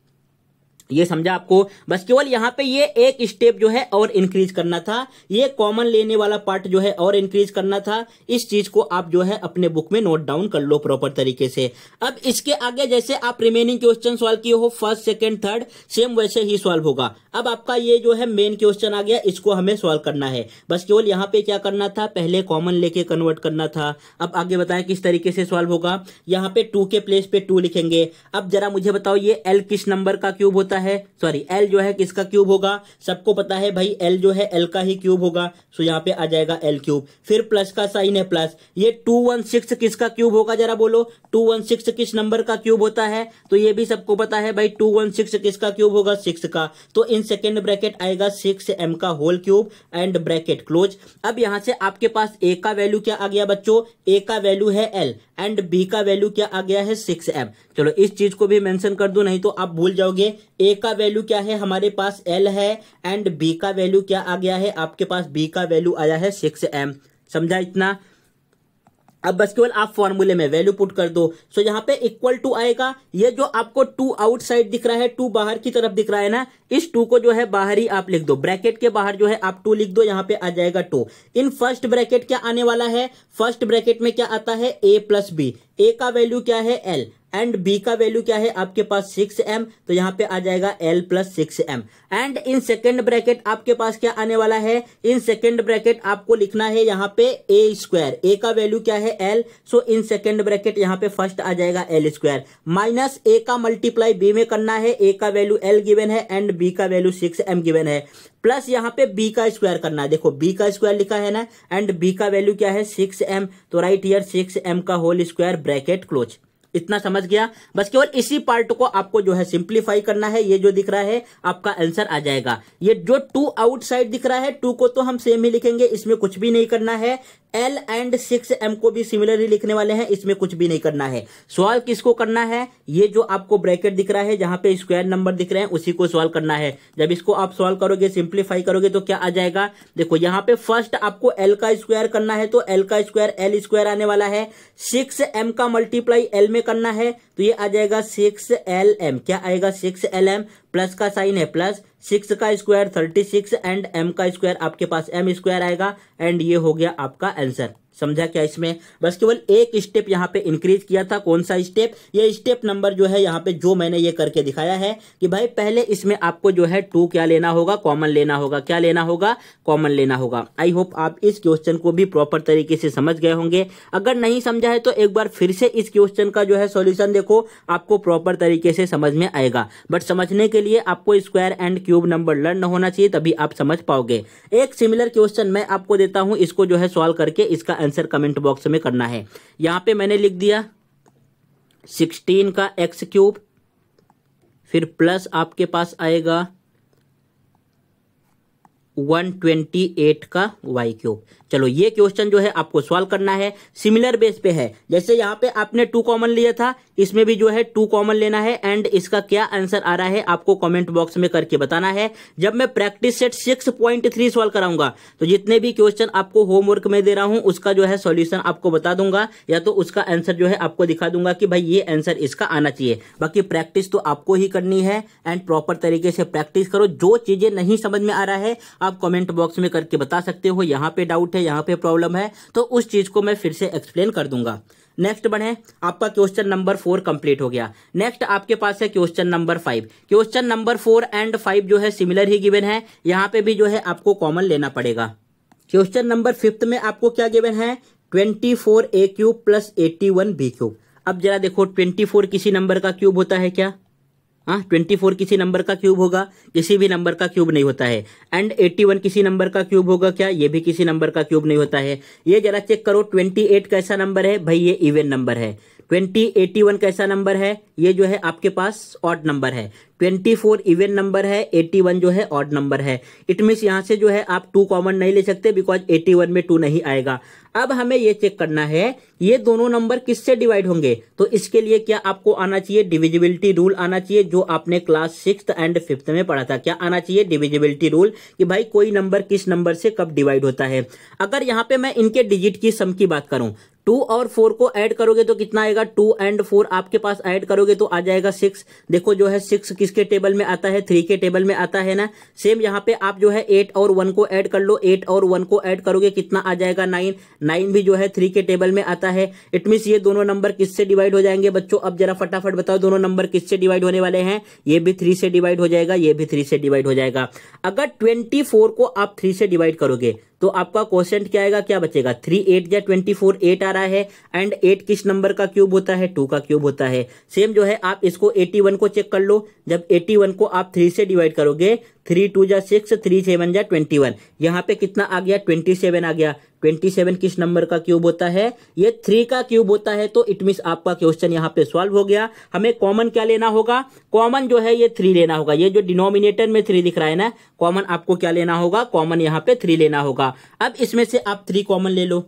ये समझा आपको। बस केवल यहाँ पे ये एक स्टेप जो है और इंक्रीज करना था, ये कॉमन लेने वाला पार्ट जो है और इंक्रीज करना था। इस चीज को आप जो है अपने बुक में नोट डाउन कर लो प्रॉपर तरीके से। अब इसके आगे जैसे आप रिमेनिंग क्वेश्चन सॉल्व किए हो फर्स्ट सेकंड थर्ड, सेम वैसे ही सॉल्व होगा। अब आपका ये जो है मेन क्वेश्चन आ गया, इसको हमें सॉल्व करना है। बस केवल यहाँ पे क्या करना था, पहले कॉमन लेके कन्वर्ट करना था। अब आगे बताएं किस तरीके से सॉल्व होगा। यहाँ पे 2 के प्लेस पे 2 लिखेंगे। अब जरा मुझे बताओ ये l किस नंबर का क्यूब होता है, सॉरी l जो है किसका क्यूब होगा, सबको पता है भाई l जो है l का ही क्यूब होगा। सो यहाँ पे आ जाएगा l क्यूब, फिर प्लस का साइन है प्लस। ये 216 किसका क्यूब होगा जरा बोलो, 216 किस नंबर का क्यूब होता है, तो ये भी सबको पता है भाई 216 किसका क्यूब होगा 6 का। तो इन सेकेंड ब्रैकेट आएगा 6m का whole cube and bracket close. अब यहां से आपके पास a का वैल्यू क्या आ गया बच्चों, a का वैल्यू है l एंड b का वैल्यू क्या आ गया है 6m। चलो इस चीज को भी मेंशन कर दो नहीं तो आप भूल जाओगे। a का वैल्यू क्या है हमारे पास l है एंड b का वैल्यू क्या आ गया है आपके पास, b का वैल्यू आया है 6m। समझा इतना। अब बस केवल आप फॉर्मूले में वैल्यू पुट कर दो। सो यहाँ पे इक्वल टू आएगा, ये जो आपको 2 आउटसाइड दिख रहा है, 2 बाहर की तरफ दिख रहा है ना, इस 2 को जो है बाहर ही आप लिख दो, ब्रैकेट के बाहर जो है आप 2 लिख दो, यहाँ पे आ जाएगा 2। इन फर्स्ट ब्रैकेट क्या आने वाला है, फर्स्ट ब्रैकेट में क्या आता है a प्लस बी, a का वैल्यू क्या है l एंड b का वैल्यू क्या है आपके पास 6m, तो यहाँ पे आ जाएगा l plus 6m। And in second bracket आपके पास क्या आने वाला है, इन सेकेंड ब्रैकेट आपको लिखना है यहाँ पे a स्क्वायर, a का वैल्यू क्या है l। सो इन सेकेंड ब्रैकेट यहाँ पे फर्स्ट आ जाएगा l स्क्वायर माइनस a का मल्टीप्लाई b में करना है, a का वैल्यू l गिवन है एंड b का वैल्यू 6m गिवन है, प्लस यहाँ पे b का स्क्वायर करना है। देखो b का स्क्वायर लिखा है ना एंड b का वैल्यू क्या है 6m, तो राइट हियर 6m का होल स्क्वायर ब्रैकेट क्लोज। इतना समझ गया। बस केवल इसी पार्ट को आपको जो है सिंप्लीफाई करना है, ये जो दिख रहा है आपका आंसर आ जाएगा। ये जो 2 आउटसाइड दिख रहा है 2 को तो हम सेम ही लिखेंगे, इसमें कुछ भी नहीं करना है। l एंड 6m को भी सिमिलरली लिखने वाले हैं, इसमें कुछ भी नहीं करना है। सॉल्व किसको करना है, ये जो आपको ब्रैकेट दिख रहा है जहां पे स्क्वायर नंबर दिख रहे हैं उसी को सॉल्व करना है। जब इसको आप सॉल्व करोगे सिंप्लीफाई करोगे तो क्या आ जाएगा, देखो यहाँ पे फर्स्ट आपको l का स्क्वायर करना है, तो l का स्क्वायर l स्क्वायर आने वाला है, 6m का मल्टीप्लाई l में करना है तो ये आ जाएगा 6lm, क्या आएगा 6lm, प्लस का साइन है प्लस, 6 का स्क्वायर 36 एंड m का स्क्वायर आपके पास m स्क्वायर आएगा एंड ये हो गया आपका आंसर। समझा क्या इसमें, बस केवल एक स्टेप यहाँ पे इंक्रीज किया था। कौन सा स्टेप, ये स्टेप नंबर जो है यहाँ पे जो मैंने ये करके दिखाया है कि भाई पहले इसमें आपको जो है 2 क्या लेना होगा, कॉमन लेना होगा। क्या लेना होगा, कॉमन लेना होगा। आई होप आप इस क्वेश्चन को भी प्रॉपर तरीके से समझ गए होंगे। अगर नहीं समझा है तो एक बार फिर से इस क्वेश्चन का जो है सॉल्यूशन देखो, आपको प्रॉपर तरीके से समझ में आएगा। बट समझने के लिए आपको square and cube number learn होना चाहिए, तभी आप समझ पाओगे। एक सिमिलर क्वेश्चन मैं आपको देता हूं, इसको जो है सॉल्व करके इसका आंसर कमेंट बॉक्स में करना है। यहां पे मैंने लिख दिया 16 का एक्स क्यूब, फिर प्लस आपके पास आएगा 128 का वाई क्यूब। चलो ये क्वेश्चन जो है आपको सॉल्व करना है, सिमिलर बेस पे है। जैसे यहाँ पे आपने 2 कॉमन लिया था, इसमें भी जो है 2 कॉमन लेना है एंड इसका क्या आंसर आ रहा है आपको कमेंट बॉक्स में करके बताना है। जब मैं प्रैक्टिस सेट 6.3 सॉल्व कराऊंगा तो जितने भी क्वेश्चन आपको होमवर्क में दे रहा हूं उसका जो है सॉल्यूशन आपको बता दूंगा, या तो उसका आंसर जो है आपको दिखा दूंगा कि भाई ये आंसर इसका आना चाहिए। बाकी प्रैक्टिस तो आपको ही करनी है एंड प्रॉपर तरीके से प्रैक्टिस करो। जो चीजें नहीं समझ में आ रहा है आप कमेंट बॉक्स में करके बता सकते हो, यहाँ पे डाउट है, यहाँ पे प्रॉब्लम है, तो उस चीज को मैं फिर से एक्सप्लेन कर दूंगा। नेक्स्ट बढ़े, आपका क्वेश्चन नंबर 4 कंप्लीट हो गया। नेक्स्ट आपके पास है question number 5। Question number 4 and 5 जो है सिमिलर ही गिवन है, यहाँ पे भी जो है आपको कॉमन लेना पड़ेगा। क्वेश्चन नंबर 5 में आपको क्या गिवन है, 24a cube plus 81b cube. अब जरा देखो 24 किसी नंबर का क्यूब होता है क्या? हाँ, 24 किसी नंबर का क्यूब होगा? किसी भी नंबर का क्यूब नहीं होता है। एंड 81 किसी नंबर का क्यूब होगा क्या? ये भी किसी नंबर का क्यूब नहीं होता है। ये जरा चेक करो 28 कैसा नंबर है? भाई ये इवन नंबर है। 81 कैसा नंबर है? ये जो है आपके पास ऑड नंबर है। 24 इवन नंबर है, 81 जो है ऑड नंबर है। इट मीन्स यहाँ से जो है आप 2 कॉमन नहीं ले सकते, बिकॉज 81 में 2 नहीं आएगा। अब हमें ये चेक करना है ये दोनों नंबर किससे डिवाइड होंगे, तो इसके लिए क्या आपको आना चाहिए, डिविजिबिलिटी रूल आना चाहिए, जो आपने क्लास 6th एंड 5th में पढ़ा था। क्या आना चाहिए? डिविजिबिलिटी रूल, कि भाई कोई नंबर किस नंबर से कब डिवाइड होता है। अगर यहाँ पे मैं इनके डिजिट की सम की बात करूं, 2 और 4 को ऐड करोगे तो कितना आएगा, 2 एंड 4 आपके पास ऐड करोगे तो आ जाएगा 6। देखो जो है 6 किसके टेबल में आता है, 3 के टेबल में आता है ना। सेम यहाँ पे आप जो है 8 और 1 को ऐड कर लो, 8 और 1 को ऐड करोगे कितना आ जाएगा, 9। 9 भी जो है 3 के टेबल में आता है। इट मीन्स ये दोनों नंबर किससे डिवाइड हो जाएंगे बच्चों? अब जरा फटाफट बताओ दोनों नंबर किससे डिवाइड होने वाले हैं? ये भी 3 से डिवाइड हो जाएगा, ये भी 3 से डिवाइड हो जाएगा। अगर 24 को आप 3 से डिवाइड करोगे तो आपका क्वोशिएंट क्या आएगा, क्या बचेगा? 3 8 या 24, 8 आ रहा है। एंड 8 किस नंबर का क्यूब होता है? 2 का क्यूब होता है। सेम जो है आप इसको 81 को चेक कर लो। जब 81 को आप 3 से डिवाइड करोगे, 3 2 जा 6, 3 7 जा 21, यहाँ पे कितना आ गया? 27 आ गया। 27 किस नंबर का क्यूब होता है? ये 3 का क्यूब होता है। तो इट मीन्स आपका क्वेश्चन यहाँ पे सॉल्व हो गया। हमें कॉमन क्या लेना होगा? कॉमन जो है ये 3 लेना होगा। ये जो डिनोमिनेटर में 3 दिख रहा है ना, कॉमन आपको क्या लेना होगा? कॉमन यहाँ पे 3 लेना होगा। अब इसमें से आप 3 कॉमन ले लो।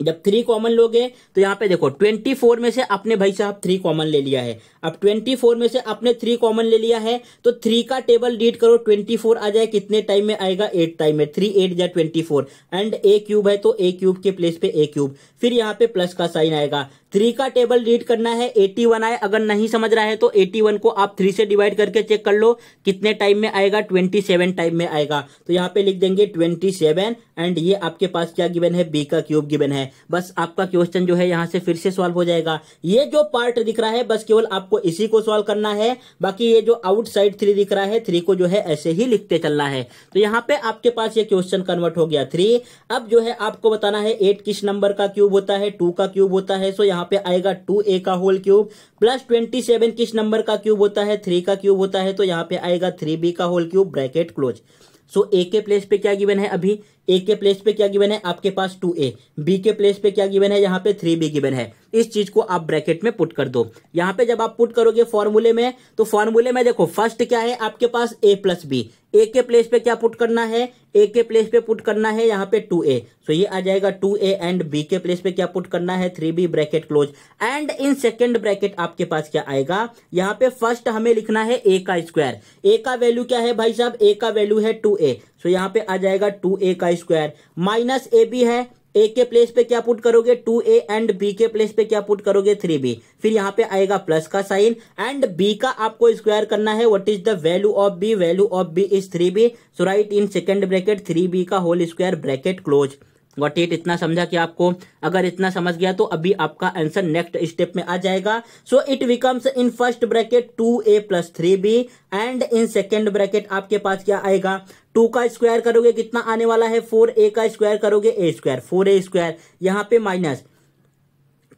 जब 3 कॉमन लोगे तो यहाँ पे देखो 24 में से आपने भाई साहब 3 कॉमन ले लिया है। अब 24 में से आपने 3 कॉमन ले लिया है तो 3 का टेबल रीड करो, 24 आ जाए कितने टाइम में आएगा? 8 टाइम में। 3 8 जा 24 एंड ए क्यूब है तो ए क्यूब के प्लेस पे ए क्यूब, फिर यहाँ पे प्लस का साइन आएगा। 3 का टेबल रीड करना है, 81 आए। अगर नहीं समझ रहा है तो 81 को आप 3 से डिवाइड करके चेक कर लो कितने टाइम में आएगा? 27 टाइम में आएगा। तो यहाँ पे लिख देंगे 27 एंड ये आपके पास क्या गिवन है? बी का क्यूब गिवन है। बस आपका क्वेश्चन जो है यहाँ से फिर से सॉल्व हो जाएगा। ये जो पार्ट दिख रहा है बस केवल आपको इसी को सॉल्व करना है। बाकी ये जो आउटसाइड 3 दिख रहा है, 3 को जो है ऐसे ही लिखते चलना है। तो यहाँ पे आपके पास ये क्वेश्चन कन्वर्ट हो गया 3। अब जो है आपको बताना है 8 किस नंबर का क्यूब होता है? 2 का क्यूब होता है। सो यहाँ पे आएगा 2a का होल क्यूब। प्लस 27 किस नंबर का क्यूब होता है? 3 का क्यूब होता है। तो यहाँ पे आएगा 3b का होल क्यूब, ब्रैकेट क्लोज। सो ए के प्लेस पे क्या गिवन है? अभी ए के प्लेस पे क्या गिवन है आपके पास? 2a। बी के प्लेस पे क्या गिवन है? यहाँ पे 3b गिवन है। इस चीज को आप ब्रैकेट में पुट कर दो। यहाँ पे जब आप पुट करोगे फॉर्मूले में, तो फॉर्मूले में देखो फर्स्ट क्या है आपके पास? a plus b. ए के प्लेस पे क्या पुट करना है? ए के प्लेस पे पुट करना है यहाँ पे 2a। सो ये आ जाएगा 2a एंड बी के प्लेस पे क्या पुट करना है? 3b, bracket close. And in second bracket आपके पास क्या आएगा? यहाँ पे फर्स्ट हमें लिखना है a का स्क्वायर। a का वैल्यू क्या है भाई साहब? a का वैल्यू है 2a। सो यहाँ पे आ जाएगा 2a का स्क्वायर माइनस ab है। a के प्लेस पे क्या पुट करोगे? 2a एंड b के प्लेस पे क्या पुट करोगे? 3b। फिर यहाँ पे आएगा प्लस का साइन एंड b का आपको स्क्वायर करना है। What is the value of b? Value of b is 3b। So write in second bracket 3b का whole square, bracket close. Got it? इतना समझा क्या आपको? अगर इतना समझ गया तो अभी आपका आंसर नेक्स्ट स्टेप में आ जाएगा। So it becomes in first bracket 2a plus 3b and in second bracket आपके पास क्या आएगा? 2 का स्क्वायर करोगे कितना आने वाला है? 4a का स्क्वायर करोगे a स्क्वायर, 4a स्क्वायर। यहाँ पे माइनस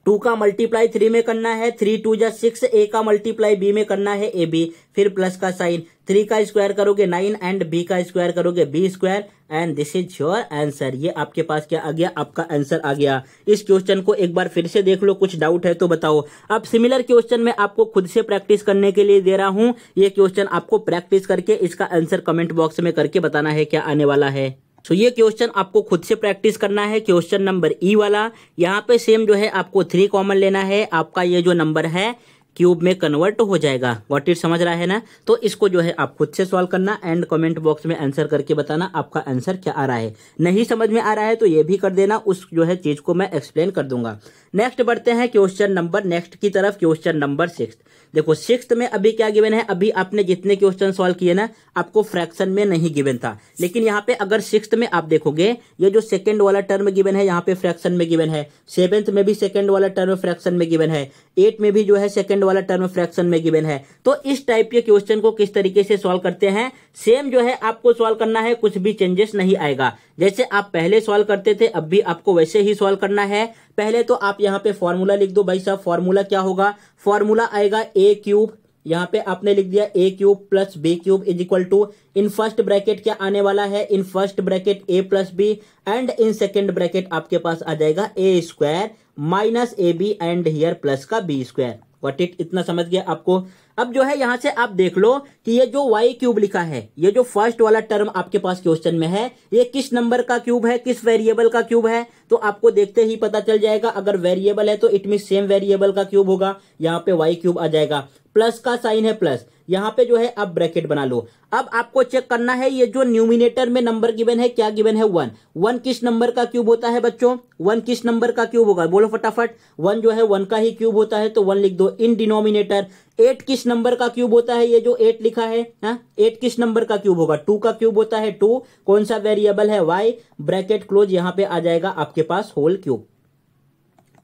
2 का मल्टीप्लाई 3 में करना है, 3 2 जा 6, ए का मल्टीप्लाई बी में करना है ए बी, फिर प्लस का साइन, 3 का स्क्वायर करोगे 9 एंड बी का स्क्वायर करोगे b square and this is your answer. ये आपके पास क्या आ गया, आपका आंसर आ गया। इस क्वेश्चन को एक बार फिर से देख लो, कुछ डाउट है तो बताओ। अब सिमिलर क्वेश्चन मैं आपको खुद से प्रैक्टिस करने के लिए दे रहा हूं। ये क्वेश्चन आपको प्रैक्टिस करके इसका आंसर कमेंट बॉक्स में करके बताना है क्या आने वाला है। तो ये क्वेश्चन आपको खुद से प्रैक्टिस करना है। क्वेश्चन नंबर ई वाला, यहाँ पे सेम जो है आपको 3 कॉमन लेना है। आपका ये जो नंबर है क्यूब में कन्वर्ट हो जाएगा। व्हाट इट समझ रहा है ना। तो इसको जो है आप खुद से सॉल्व करना एंड कमेंट बॉक्स में आंसर करके बताना आपका आंसर क्या आ रहा है। नहीं समझ में आ रहा है तो ये भी कर देना, उस जो है चीज को मैं एक्सप्लेन कर दूंगा। नेक्स्ट बढ़ते हैं क्वेश्चन नंबर नेक्स्ट की तरफ। Question number 6। देखो 6 में अभी क्या गिवन है, अभी आपने जितने क्वेश्चन सॉल्व किए ना आपको फ्रैक्शन में नहीं गिवन था, लेकिन यहाँ पे अगर 6 में आप देखोगे ये जो सेकंड वाला टर्म गिवन है यहाँ पे फ्रैक्शन में गिवन है, 7th में भी सेकंड वाला टर्म फ्रैक्शन में गिवन है, 8 में भी जो है सेकंड वाला टर्म फ्रैक्शन में गिवन है। तो इस टाइप के क्वेश्चन को किस तरीके से सॉल्व करते हैं, सेम जो है आपको सॉल्व करना है, कुछ भी चेंजेस नहीं आएगा। जैसे आप पहले सॉल्व करते थे अब भी आपको वैसे ही सॉल्व करना है। पहले तो आप यहाँ पे फॉर्मूला लिख दो भाई साहब। फॉर्मूला क्या होगा, फॉर्मूला आएगा ए क्यूब, यहाँ पे आपने लिख दिया a cube plus B cube is equal to, in first bracket क्या आने वाला है, in first bracket a plus b and in second bracket आपके पास आ जाएगा a square minus a b and here plus का बी स्क्वायर। व्हाट इट, इतना समझ गया आपको। अब जो है यहां से आप देख लो कि ये जो y क्यूब लिखा है, ये जो फर्स्ट वाला टर्म आपके पास क्वेश्चन में है, ये किस नंबर का क्यूब है, किस वेरिएबल का क्यूब है, तो आपको देखते ही पता चल जाएगा। अगर वेरिएबल है तो इट मीन सेम वेरिएबल का क्यूब होगा, यहाँ पे y क्यूब आ जाएगा, प्लस का साइन है प्लस, यहाँ पे जो है आप ब्रैकेट बना लो। अब आपको चेक करना है ये जो न्यूमिनेटर में नंबर गिवन है क्या गिवन है, 1। 1 किस नंबर का क्यूब होता है बच्चों, 1 किस नंबर का क्यूब होगा, बोलो फटाफट। 1 जो है 1 का ही क्यूब होता है तो 1 लिख दो। इन डिनोमिनेटर 8 किस नंबर का क्यूब होता है, ये जो 8 लिखा है, 8 किस नंबर का क्यूब होगा, 2 का क्यूब होता है 2, कौन सा वेरिएबल है y, ब्रैकेट क्लोज, यहाँ पे आ जाएगा आपके पास होल क्यूब।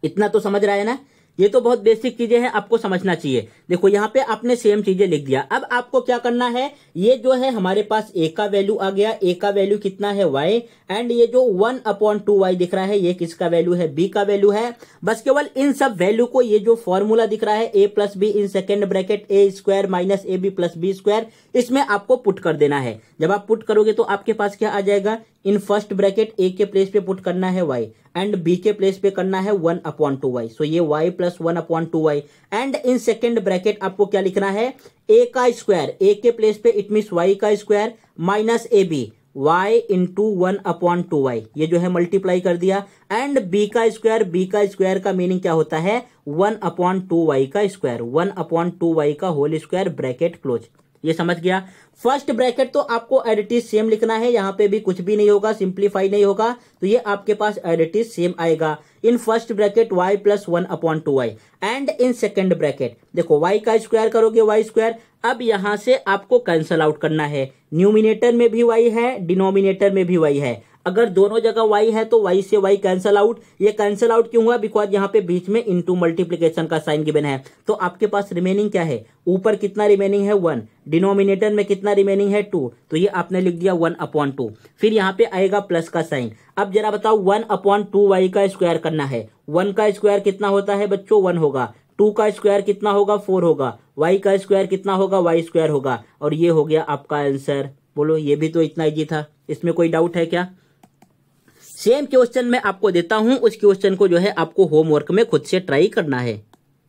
इतना तो समझ रहा है ना। ये तो बहुत बेसिक चीजें हैं, आपको समझना चाहिए। देखो यहाँ पे आपने सेम चीजें लिख दिया। अब आपको क्या करना है, ये जो है हमारे पास a का वैल्यू आ गया, a का वैल्यू कितना है y, एंड ये जो 1/2y दिख रहा है ये किसका वैल्यू है, b का वैल्यू है। बस केवल इन सब वैल्यू को, ये जो फॉर्मूला दिख रहा है a plus b in second bracket a square minus a b plus b square, इसमें आपको पुट कर देना है। जब आप पुट करोगे तो आपके पास क्या आ जाएगा, इन फर्स्ट ब्रैकेट a के प्लेस पे पुट करना है y एंड b के प्लेस पे करना है 1/2y, सो ये y plus 1/2y and in second bracket आपको क्या लिखना है, a का स्क्वायर, a के प्लेस पे इट मीन्स y का square minus a b y into 1/2y, ये जो है मल्टीप्लाई कर दिया, एंड b का स्क्वायर का मीनिंग क्या होता है 1/2y का स्क्वायर, 1/2y का होल स्क्वायर, ब्रैकेट क्लोज। ये समझ गया। फर्स्ट ब्रैकेट तो आपको एज इट इज सेम लिखना है, यहाँ पे भी कुछ भी नहीं होगा, सिंप्लीफाई नहीं होगा, तो ये आपके पास एज इट इज सेम आएगा। In first bracket y plus 1/2y and in second bracket देखो y का स्क्वायर करोगे y स्क्वायर। अब यहां से आपको कैंसल आउट करना है, न्यूमिनेटर में भी y है, डिनोमिनेटर में भी y है। अगर दोनों जगह y है तो y से y कैंसल आउट। ये कैंसल आउट क्यों हुआ, बिकॉज यहाँ पे बीच में इनटू मल्टीप्लिकेशन का साइन गिवन है। तो आपके पास रिमेनिंग क्या है, ऊपर कितना रिमेनिंग है 1, डिनोमिनेटर में कितना रिमेनिंग है 2, तो ये आपने लिख दिया 1/2। फिर यहाँ पे आएगा प्लस का साइन। अब जरा बताओ 1/2y का स्क्वायर करना है, 1 का स्क्वायर कितना होता है बच्चों 1 होगा, 2 का स्क्वायर कितना होगा 4 होगा, y का स्क्वायर कितना होगा y स्क्वायर होगा, और ये हो गया आपका आंसर। बोलो ये भी तो इतना इजी था, इसमें कोई डाउट है क्या। सेम क्वेश्चन मैं आपको देता हूं, उस क्वेश्चन को जो है आपको होमवर्क में खुद से ट्राई करना है।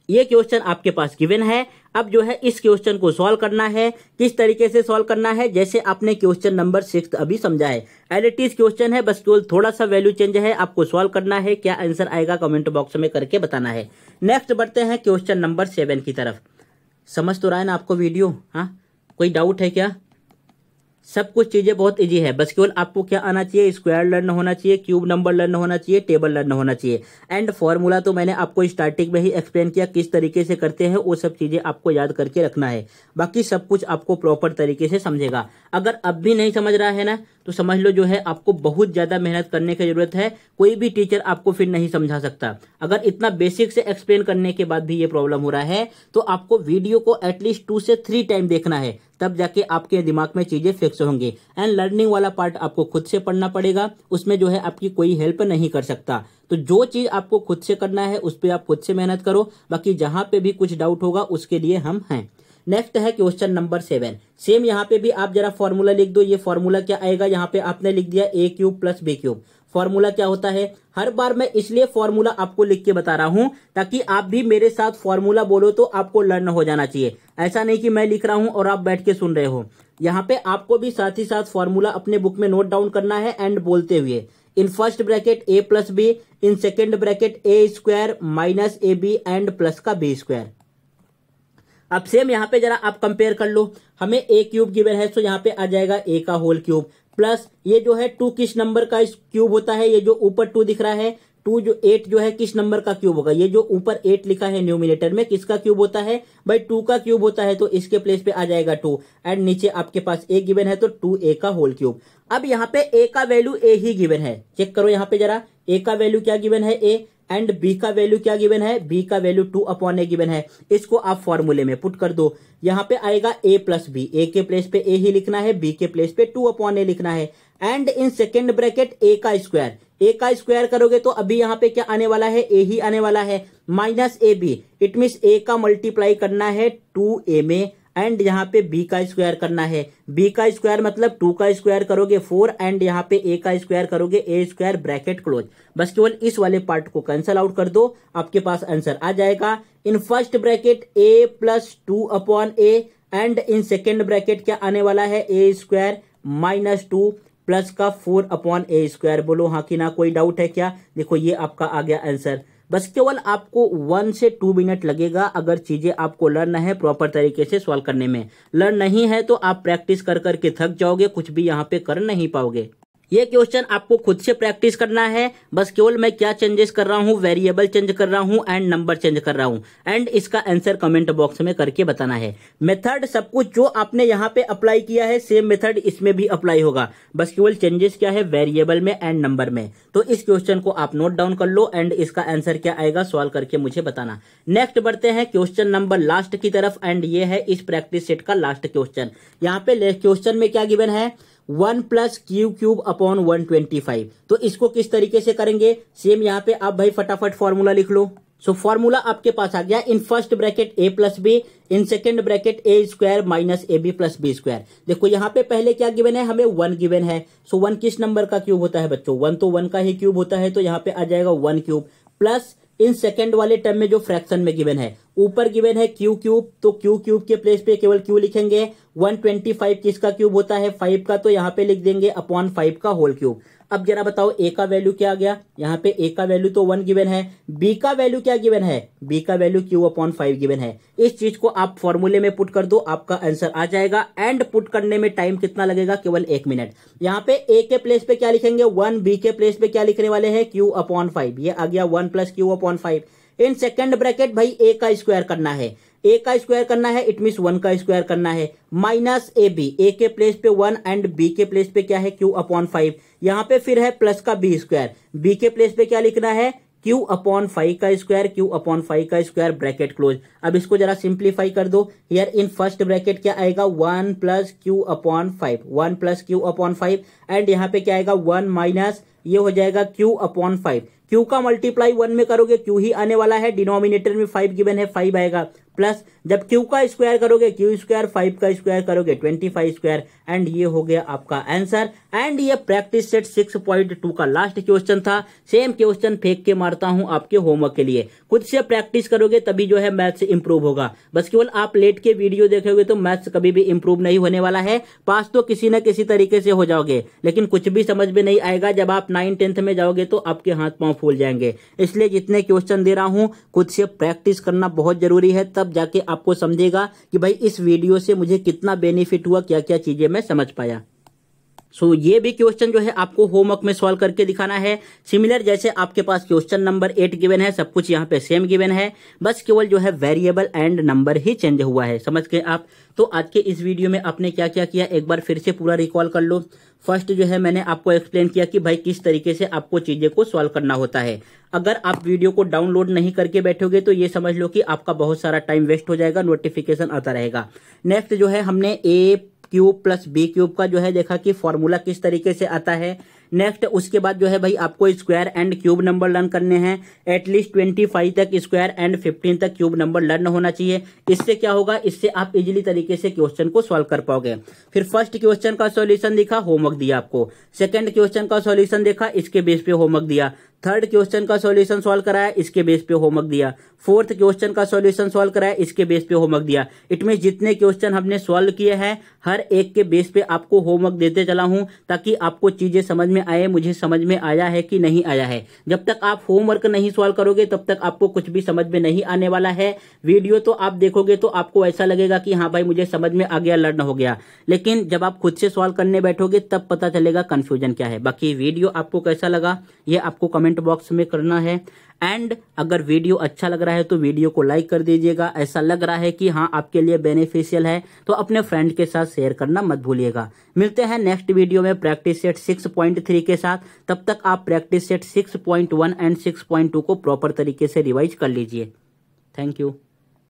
ये क्वेश्चन आपके पास गिवन है। अब जो है इस क्वेश्चन को सॉल्व करना है। किस तरीके से सॉल्व करना है, जैसे आपने क्वेश्चन नंबर 6 अभी समझा है, एज इट इज क्वेश्चन है, बस केवल थोड़ा सा वैल्यू चेंज है। आपको सॉल्व करना है, क्या आंसर आएगा कमेंट बॉक्स में करके बताना है। नेक्स्ट बढ़ते हैं क्वेश्चन नंबर 7 की तरफ। समझ तो रहा है ना आपको वीडियो, हाँ कोई डाउट है क्या। सब कुछ चीजें बहुत इजी है, बस केवल आपको क्या आना चाहिए, स्क्वायर लर्न होना चाहिए, क्यूब नंबर लर्न होना चाहिए, टेबल लर्न होना चाहिए, एंड फॉर्मूला तो मैंने आपको स्टार्टिंग में ही एक्सप्लेन किया किस तरीके से करते हैं, वो सब चीजें आपको याद करके रखना है। बाकी सब कुछ आपको प्रॉपर तरीके से समझेगा। अगर अब भी नहीं समझ रहा है ना तो समझ लो जो है आपको बहुत ज्यादा मेहनत करने की जरूरत है, कोई भी टीचर आपको फिर नहीं समझा सकता। अगर इतना बेसिक से एक्सप्लेन करने के बाद भी ये प्रॉब्लम हो रहा है तो आपको वीडियो को एटलीस्ट 2 से 3 टाइम देखना है, तब जाके आपके दिमाग में चीजें फिक्स होंगी। एंड लर्निंग वाला पार्ट आपको खुद से पढ़ना पड़ेगा, उसमें जो है आपकी कोई हेल्प नहीं कर सकता। तो जो चीज आपको खुद से करना है उस पर आप खुद से मेहनत करो, बाकी जहां पे भी कुछ डाउट होगा उसके लिए हम हैं। नेक्स्ट है क्वेश्चन नंबर 7। सेम यहाँ पे भी आप जरा फॉर्मूला लिख दो। ये फॉर्मूला क्या आएगा, यहाँ पे आपने लिख दिया a³ + b³। फॉर्मूला क्या होता है, हर बार मैं इसलिए फॉर्मूला आपको लिख के बता रहा हूं ताकि आप भी मेरे साथ फॉर्मूला बोलो तो आपको लर्न हो जाना चाहिए। ऐसा नहीं कि मैं लिख रहा हूं और आप बैठ के सुन रहे हो। यहाँ पे आपको भी साथ ही साथ फॉर्मूला अपने बुक में नोट डाउन करना है एंड बोलते हुए, इन first bracket a + b, in second bracket a² - ab and plus का b²। अब सेम यहाँ पे जरा आप कंपेयर कर लो, हमें a³ गिवन है तो यहाँ पे आ जाएगा a का होल क्यूब, प्लस ये जो है 2 किस नंबर का क्यूब होता है, ये जो ऊपर 2 दिख रहा है 2 जो 8 जो है किस नंबर का क्यूब होगा, ये जो ऊपर 8 लिखा है न्यूमिनेटर में किसका क्यूब होता है भाई 2 का क्यूब होता है, तो इसके प्लेस पे आ जाएगा 2 एंड नीचे आपके पास a गिवन है तो 2a का होल क्यूब। अब यहाँ पे a का वैल्यू a ही गिवन है, चेक करो यहाँ पे जरा a का वैल्यू क्या गिवन है a एंड b का वैल्यू क्या गिवन है, b का वैल्यू 2/a गिवन है। इसको आप फॉर्मूले में पुट कर दो, यहाँ पे आएगा a + b, a के प्लेस पे a ही लिखना है, b के प्लेस पे 2/a लिखना है and in second bracket a का स्क्वायर, a का स्क्वायर करोगे तो अभी यहाँ पे क्या आने वाला है, a ही आने वाला है -ab, इट मीन्स a का मल्टीप्लाई करना है 2a में एंड यहाँ पे b का स्क्वायर करना है, b का स्क्वायर मतलब 2 का स्क्वायर करोगे 4 एंड यहाँ पे a का स्क्वायर करोगे a² ब्रैकेट क्लोज। बस केवल इस वाले पार्ट को कैंसल आउट कर दो, आपके पास आंसर आ जाएगा। In first bracket a + 2/a and in second bracket क्या आने वाला है a² - 2 प्लस का 4/a²। बोलो हाँ कि ना, कोई डाउट है क्या? देखो ये आपका आ गया आंसर। बस केवल आपको 1 से 2 मिनट लगेगा अगर चीजें आपको लर्न है प्रॉपर तरीके से सॉल्व करने में। लर्न नहीं है तो आप प्रैक्टिस कर करके थक जाओगे, कुछ भी यहाँ पे कर नहीं पाओगे। ये क्वेश्चन आपको खुद से प्रैक्टिस करना है। बस केवल मैं क्या चेंजेस कर रहा हूँ, वेरिएबल चेंज कर रहा हूँ एंड नंबर चेंज कर रहा हूँ एंड इसका आंसर कमेंट बॉक्स में करके बताना है। मेथड सब कुछ जो आपने यहाँ पे अप्लाई किया है सेम मेथड इसमें भी अप्लाई होगा, बस केवल चेंजेस क्या है वेरिएबल में एंड नंबर में। तो इस क्वेश्चन को आप नोट डाउन कर लो एंड इसका आंसर क्या आएगा सॉल्व करके मुझे बताना। नेक्स्ट बढ़ते हैं क्वेश्चन नंबर लास्ट की तरफ एंड ये है इस प्रैक्टिस सेट का लास्ट क्वेश्चन। यहाँ पे क्वेश्चन में क्या गिवन है 1 + q³/125। तो इसको किस तरीके से करेंगे, सेम यहाँ पे आप भाई फटाफट फॉर्मूला लिख लो। सो फॉर्मूला आपके पास आ गया, इन first bracket a + b, in second bracket a² - ab + b²। देखो यहाँ पे पहले क्या गिवन है, हमें 1 गिवन है। सो 1 किस नंबर का क्यूब होता है बच्चों, 1 तो 1 का ही क्यूब होता है, तो यहाँ पे आ जाएगा 1³ प्लस इन सेकंड वाले टर्म में जो फ्रैक्शन में गिवन है, ऊपर गिवन है q³ तो q³ के प्लेस पे केवल q लिखेंगे। 125 किसका क्यूब होता है 5 का, तो यहाँ पे लिख देंगे /5 का होल क्यूब। अब जरा बताओ a का वैल्यू क्या आ गया, यहाँ पे a का वैल्यू तो 1 गिवन है, b का वैल्यू क्या गिवन है, b का वैल्यू q/5 गिवन है। इस चीज को आप फॉर्मूले में पुट कर दो, आपका आंसर आ जाएगा एंड पुट करने में टाइम कितना लगेगा, केवल 1 मिनट। यहाँ पे a के प्लेस पे क्या लिखेंगे 1, b के प्लेस पे क्या लिखने वाले हैं q/5, ये आ गया 1 + q/5। इन सेकेंड ब्रैकेट भाई a का स्क्वायर करना है, a का स्क्वायर करना है इट मीन्स 1 का स्क्वायर करना है -ab, a के प्लेस पे 1 एंड b के प्लेस पे क्या है q/5। यहाँ पे फिर है प्लस का b², b के प्लेस पे क्या लिखना है q/5 का स्क्वायर, q/5 का स्क्वायर ब्रैकेट क्लोज। अब इसको जरा सिंप्लीफाई कर दो, हियर इन फर्स्ट ब्रैकेट क्या आएगा 1 + q/5, 1 + q/5 एंड यहाँ पे क्या आएगा 1 माइनस ये हो जाएगा q/5। q का मल्टीप्लाई 1 में करोगे q ही आने वाला है, डिनोमिनेटर में 5 गिवन है 5 आएगा, प्लस जब q का स्क्वायर करोगे q², 5 का स्क्वायर करोगे 25² एंड ये हो गया आपका आंसर। एंड ये प्रैक्टिस सेट 6.2 का लास्ट क्वेश्चन था। सेम क्वेश्चन फेंक के मारता हूं आपके होमवर्क के लिए, खुद से प्रैक्टिस करोगे तभी जो है मैथ्स इंप्रूव होगा। बस केवल आप लेट के वीडियो देखोगे तो मैथ्स कभी भी इंप्रूव नहीं होने वाला है। पास तो किसी न किसी तरीके से हो जाओगे, लेकिन कुछ भी समझ में नहीं आएगा। जब आप 9th 10th में जाओगे तो आपके हाथ पांव फूल जाएंगे। इसलिए जितने क्वेश्चन दे रहा हूं खुद से प्रैक्टिस करना बहुत जरूरी है, तब जाके आपको समझेगा कि भाई इस वीडियो से मुझे कितना बेनिफिट हुआ, क्या क्या चीजें मैं समझ पाया। सो ये भी क्वेश्चन जो है आपको होमवर्क में सॉल्व करके दिखाना है। सिमिलर जैसे आपके पास क्वेश्चन नंबर 8 गिवन है, सब कुछ यहाँ पे सेम गिवन है, बस केवल जो है variable and number he change हुआ है। समझ गए आप? तो आज के इस वीडियो में आपने क्या क्या किया एक बार फिर से पूरा रिकॉल कर लो। फर्स्ट जो है मैंने आपको एक्सप्लेन किया कि भाई किस तरीके से आपको चीजें को सॉल्व करना होता है। अगर आप वीडियो को डाउनलोड नहीं करके बैठोगे तो ये समझ लो कि आपका बहुत सारा टाइम वेस्ट हो जाएगा, नोटिफिकेशन आता रहेगा। नेक्स्ट जो है हमने ए क्यूब प्लस बी क्यूब का जो है देखा कि फॉर्मूला किस तरीके से आता है। नेक्स्ट उसके बाद जो है भाई आपको square and cube number learn करने हैं। एटलीस्ट 25 तक स्क्वायर एंड 15 तक क्यूब नंबर लर्न होना चाहिए। इससे क्या होगा, इससे आप इजीली तरीके से क्वेश्चन को सॉल्व कर पाओगे। फिर फर्स्ट क्वेश्चन का सॉल्यूशन दिखा, होमवर्क दिया आपको। सेकंड क्वेश्चन का सॉल्यूशन देखा, इसके बेस पे होमवर्क दिया। थर्ड क्वेश्चन का सॉल्यूशन सॉल्व कराया, इसके बेस पे होमवर्क दिया। फोर्थ क्वेश्चन का सॉल्यूशन सॉल्व कराया, इसके बेस पे होमवर्क दिया। इट मीन जितने क्वेश्चन हमने सॉल्व किए हैं हर एक के बेस पे आपको होमवर्क देते चला हूं, ताकि आपको चीजें समझ में आए, मुझे समझ में आया है कि नहीं आया है। जब तक आप होमवर्क नहीं सॉल्व करोगे तब तक आपको कुछ भी समझ में नहीं आने वाला है। वीडियो तो आप देखोगे तो आपको ऐसा लगेगा कि हाँ भाई मुझे समझ में आ गया, लर्न हो गया, लेकिन जब आप खुद से सॉल्व करने बैठोगे तब पता चलेगा कंफ्यूजन क्या है। बाकी वीडियो आपको कैसा लगा ये आपको कमेंट बॉक्स में करना है। एंड अगर वीडियो अच्छा लग रहा है तो वीडियो को लाइक कर दीजिएगा। ऐसा लग रहा है कि हाँ आपके लिए बेनिफिशियल है तो अपने फ्रेंड के साथ शेयर करना मत भूलिएगा। मिलते हैं नेक्स्ट वीडियो में प्रैक्टिस सेट 6.3 के साथ। तब तक आप प्रैक्टिस सेट 6.1 एंड 6.2 को प्रॉपर तरीके से रिवाइज कर लीजिए। Thank you.